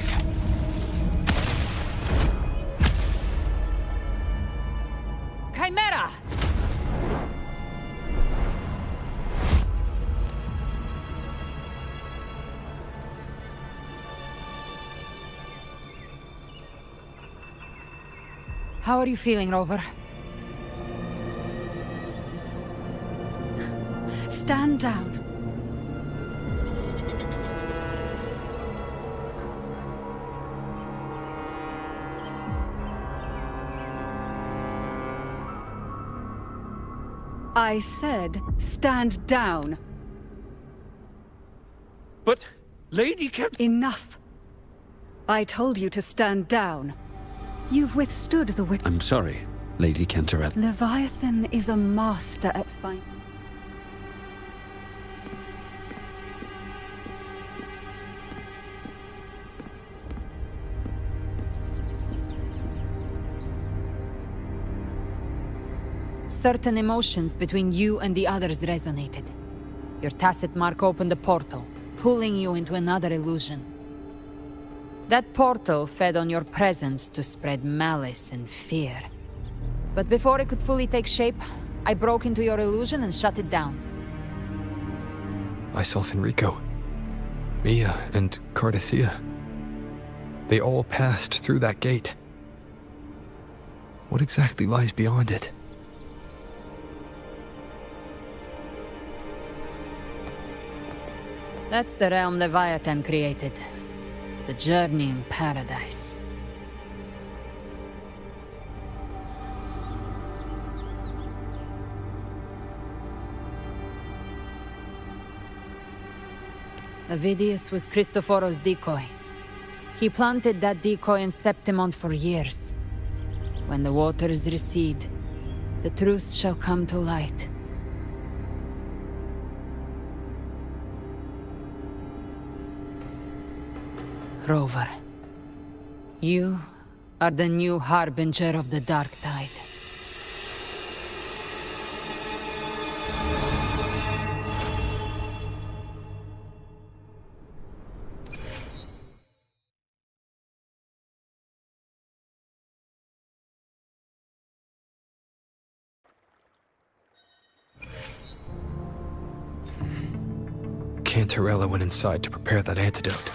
[SPEAKER 1] Chimera! How are you feeling, Rover?
[SPEAKER 8] Stand down. I said, stand down.
[SPEAKER 18] But, Lady
[SPEAKER 8] Enough. I told you to stand down. You've withstood the wit-
[SPEAKER 21] I'm sorry, Lady Cantorella.
[SPEAKER 8] Leviathan is a master at fighting.
[SPEAKER 1] Certain emotions between you and the others resonated. Your tacit mark opened a portal, pulling you into another illusion. That portal fed on your presence to spread malice and fear. But before it could fully take shape, I broke into your illusion and shut it down.
[SPEAKER 3] I saw Fenrico, Mia, and Cardathia. They all passed through that gate. What exactly lies beyond it?
[SPEAKER 1] That's the realm Leviathan created. The journeying paradise. Avidius was Cristoforo's decoy. He planted that decoy in Septimont for years. When the waters recede, the truth shall come to light. Rover, you are the new harbinger of the Dark Tide.
[SPEAKER 3] Cantorella went inside to prepare that antidote.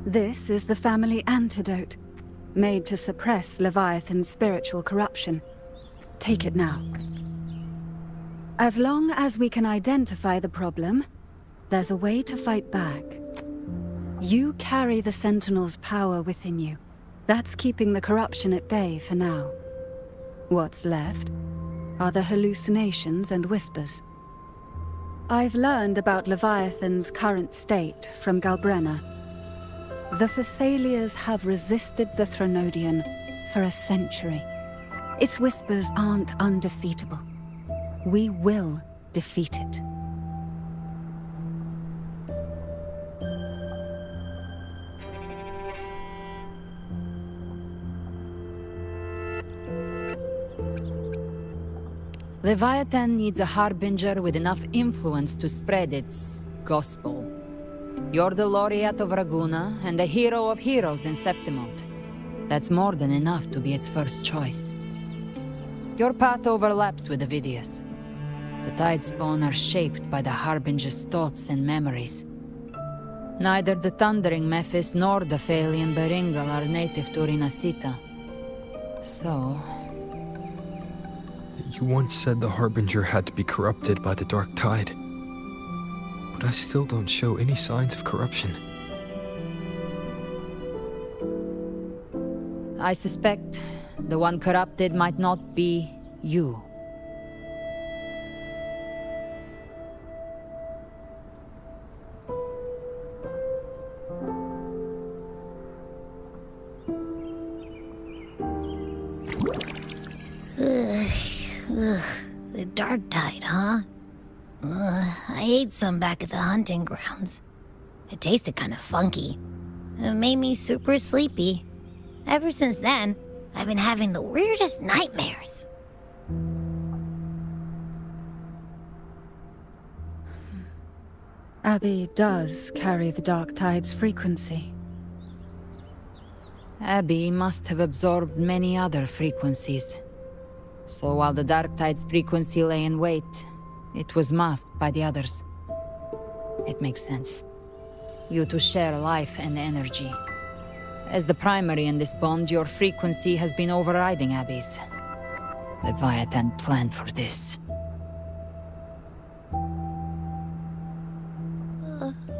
[SPEAKER 8] This is the family antidote, made to suppress Leviathan's spiritual corruption. Take it now. As long as we can identify the problem, there's a way to fight back. You carry the Sentinel's power within you. That's keeping the corruption at bay for now. What's left are the hallucinations and whispers. I've learned about Leviathan's current state from Galbrenna. The Thessalians have resisted the Threnodian for a century. Its whispers aren't undefeatable. We will defeat it.
[SPEAKER 1] Leviathan needs a harbinger with enough influence to spread its gospel. You're the laureate of Raguna and the hero of heroes in Septimont. That's more than enough to be its first choice. Your path overlaps with Ovidius. The Tidespawn are shaped by the harbinger's thoughts and memories. Neither the Thundering Mephis nor the Phalian Beringal are native to Rinasita. So...
[SPEAKER 3] You once said the Harbinger had to be corrupted by the Dark Tide. But I still don't show any signs of corruption.
[SPEAKER 1] I suspect the one corrupted might not be you.
[SPEAKER 15] The Dark Tide, huh? I ate some back at the hunting grounds. It tasted kind of funky. It made me super sleepy. Ever since then, I've been having the weirdest nightmares.
[SPEAKER 8] Abby does carry the Dark Tide's frequency.
[SPEAKER 1] Abby must have absorbed many other frequencies. So while the Dark Tide's frequency lay in wait, it was masked by the others. It makes sense. You two share life and energy. As the primary in this bond, your frequency has been overriding Abby's. Leviathan planned for this.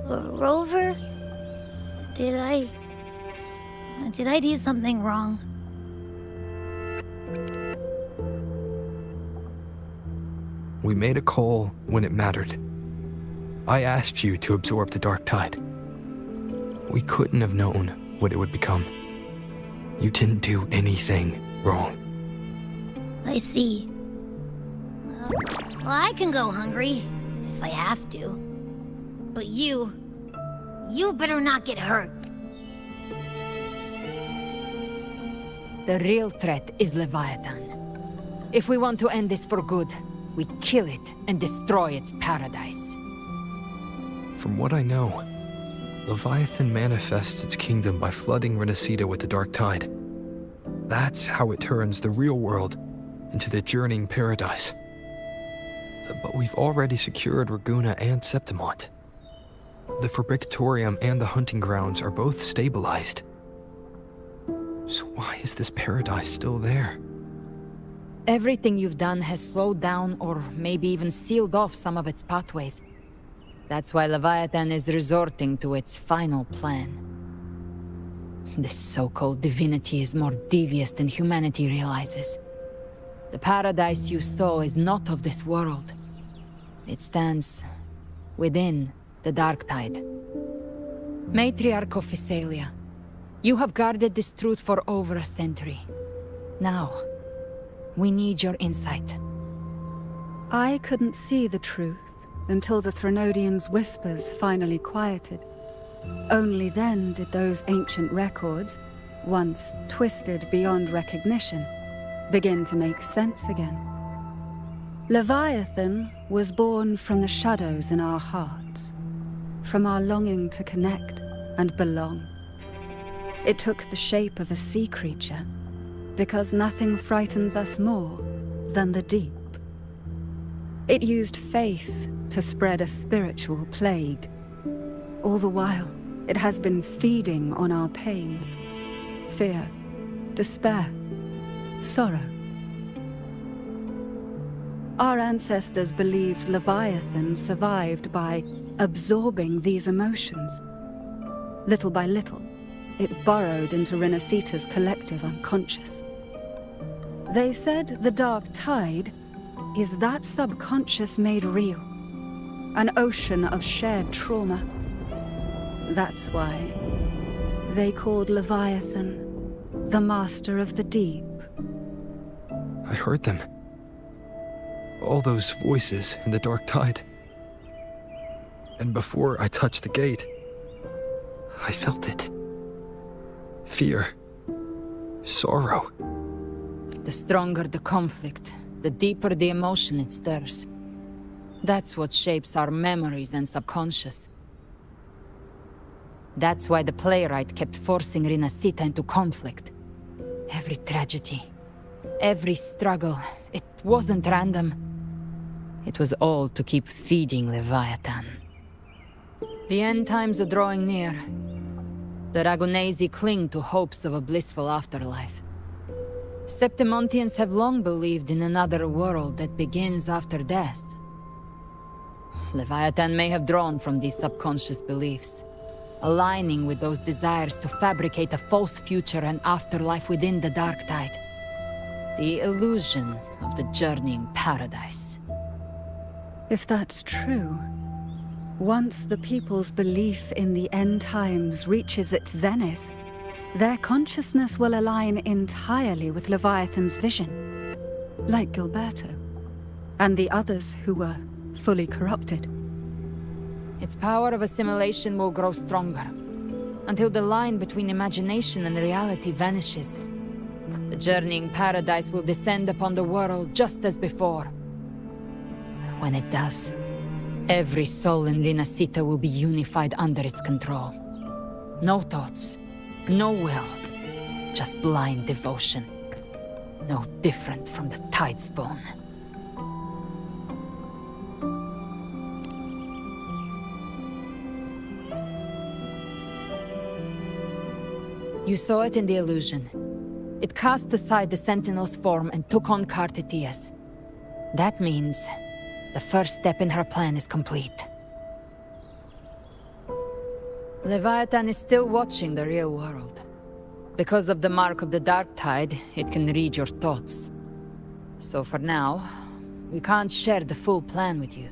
[SPEAKER 15] Rover? Did I do something wrong?
[SPEAKER 3] We made a call when it mattered. I asked you to absorb the Dark Tide. We couldn't have known what it would become. You didn't do anything wrong.
[SPEAKER 15] I see. Well, I can go hungry, if I have to. But you better not get hurt.
[SPEAKER 1] The real threat is Leviathan. If we want to end this for good, we kill it and destroy its paradise.
[SPEAKER 3] From what I know, Leviathan manifests its kingdom by flooding Rinasita with the Dark Tide. That's how it turns the real world into the journeying paradise. But we've already secured Raguna and Septimont. The Fabricatorium and the hunting grounds are both stabilized. So why is this paradise still there?
[SPEAKER 1] Everything you've done has slowed down or maybe even sealed off some of its pathways. That's why Leviathan is resorting to its final plan. This so-called divinity is more devious than humanity realizes. The paradise you saw is not of this world. It stands within the Dark Tide. Matriarch of Physalia, you have guarded this truth for over a century. Now, we need your insight.
[SPEAKER 8] I couldn't see the truth until the Threnodian's whispers finally quieted. Only then did those ancient records, once twisted beyond recognition, begin to make sense again. Leviathan was born from the shadows in our hearts, from our longing to connect and belong. It took the shape of a sea creature, because nothing frightens us more than the deep. It used faith to spread a spiritual plague. All the while, it has been feeding on our pains, fear, despair, sorrow. Our ancestors believed Leviathan survived by absorbing these emotions. Little by little, it burrowed into Rinasita's collective unconscious. They said the Dark Tide is that subconscious made real. an ocean of shared trauma. That's why they called Leviathan the Master of the Deep.
[SPEAKER 3] I heard them. All those voices in the dark tide. And before I touched the gate, I felt it. Fear. Sorrow.
[SPEAKER 1] The stronger the conflict, the deeper the emotion it stirs. That's what shapes our memories and subconscious. That's why the playwright kept forcing Rinascita into conflict. Every tragedy, every struggle, it wasn't random. It was all to keep feeding Leviathan. The end times are drawing near. The Ragonesi cling to hopes of a blissful afterlife. Septimontians have long believed in another world that begins after death. Leviathan may have drawn from these subconscious beliefs, aligning with those desires to fabricate a false future and afterlife within the dark tide. The illusion of the journeying paradise.
[SPEAKER 8] If that's true, once the people's belief in the end times reaches its zenith, their consciousness will align entirely with Leviathan's vision, like Gilberto, and the others who were fully corrupted.
[SPEAKER 1] Its power of assimilation will grow stronger, until the line between imagination and reality vanishes. The journeying paradise will descend upon the world just as before. When it does, every soul in Rinascita will be unified under its control. No thoughts, no will, just blind devotion. No different from the Tidespawn. You saw it in the illusion. It cast aside the Sentinel's form and took on Cartitius. That means the first step in her plan is complete. Leviathan is still watching the real world. Because of the mark of the Dark Tide, it can read your thoughts. So for now, we can't share the full plan with you.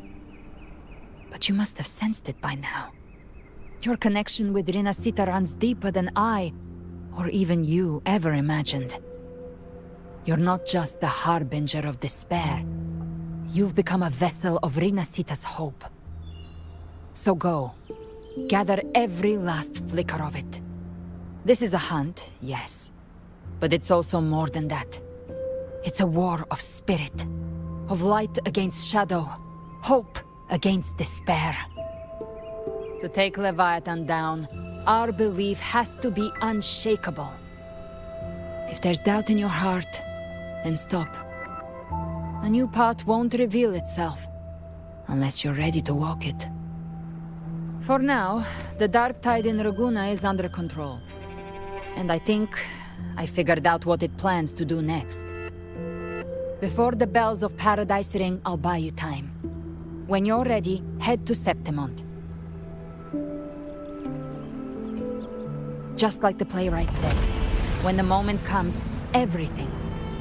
[SPEAKER 1] But you must have sensed it by now. Your connection with Rinascita runs deeper than I, or even you, ever imagined. You're not just the harbinger of despair. You've become a vessel of Rinascita's hope. So go. Gather every last flicker of it. This is a hunt, yes. But it's also more than that. It's a war of spirit. Of light against shadow. Hope against despair. To take Leviathan down, our belief has to be unshakable. If there's doubt in your heart, then stop. A new path won't reveal itself, unless you're ready to walk it. For now, the dark tide in Raguna is under control. And I think I figured out what it plans to do next. Before the bells of Paradise ring, I'll buy you time. When you're ready, head to Septimont. Just like the playwright said, when the moment comes, everything,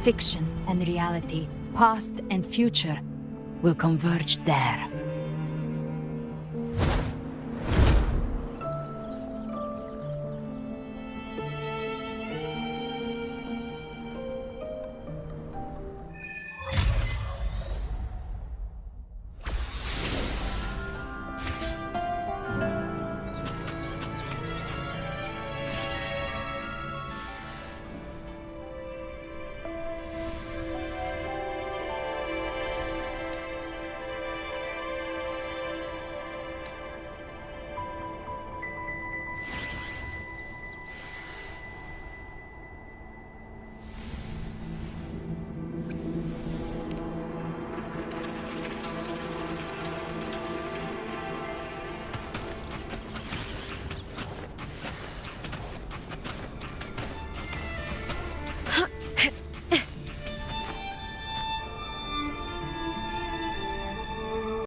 [SPEAKER 1] fiction and reality, past and future, will converge there.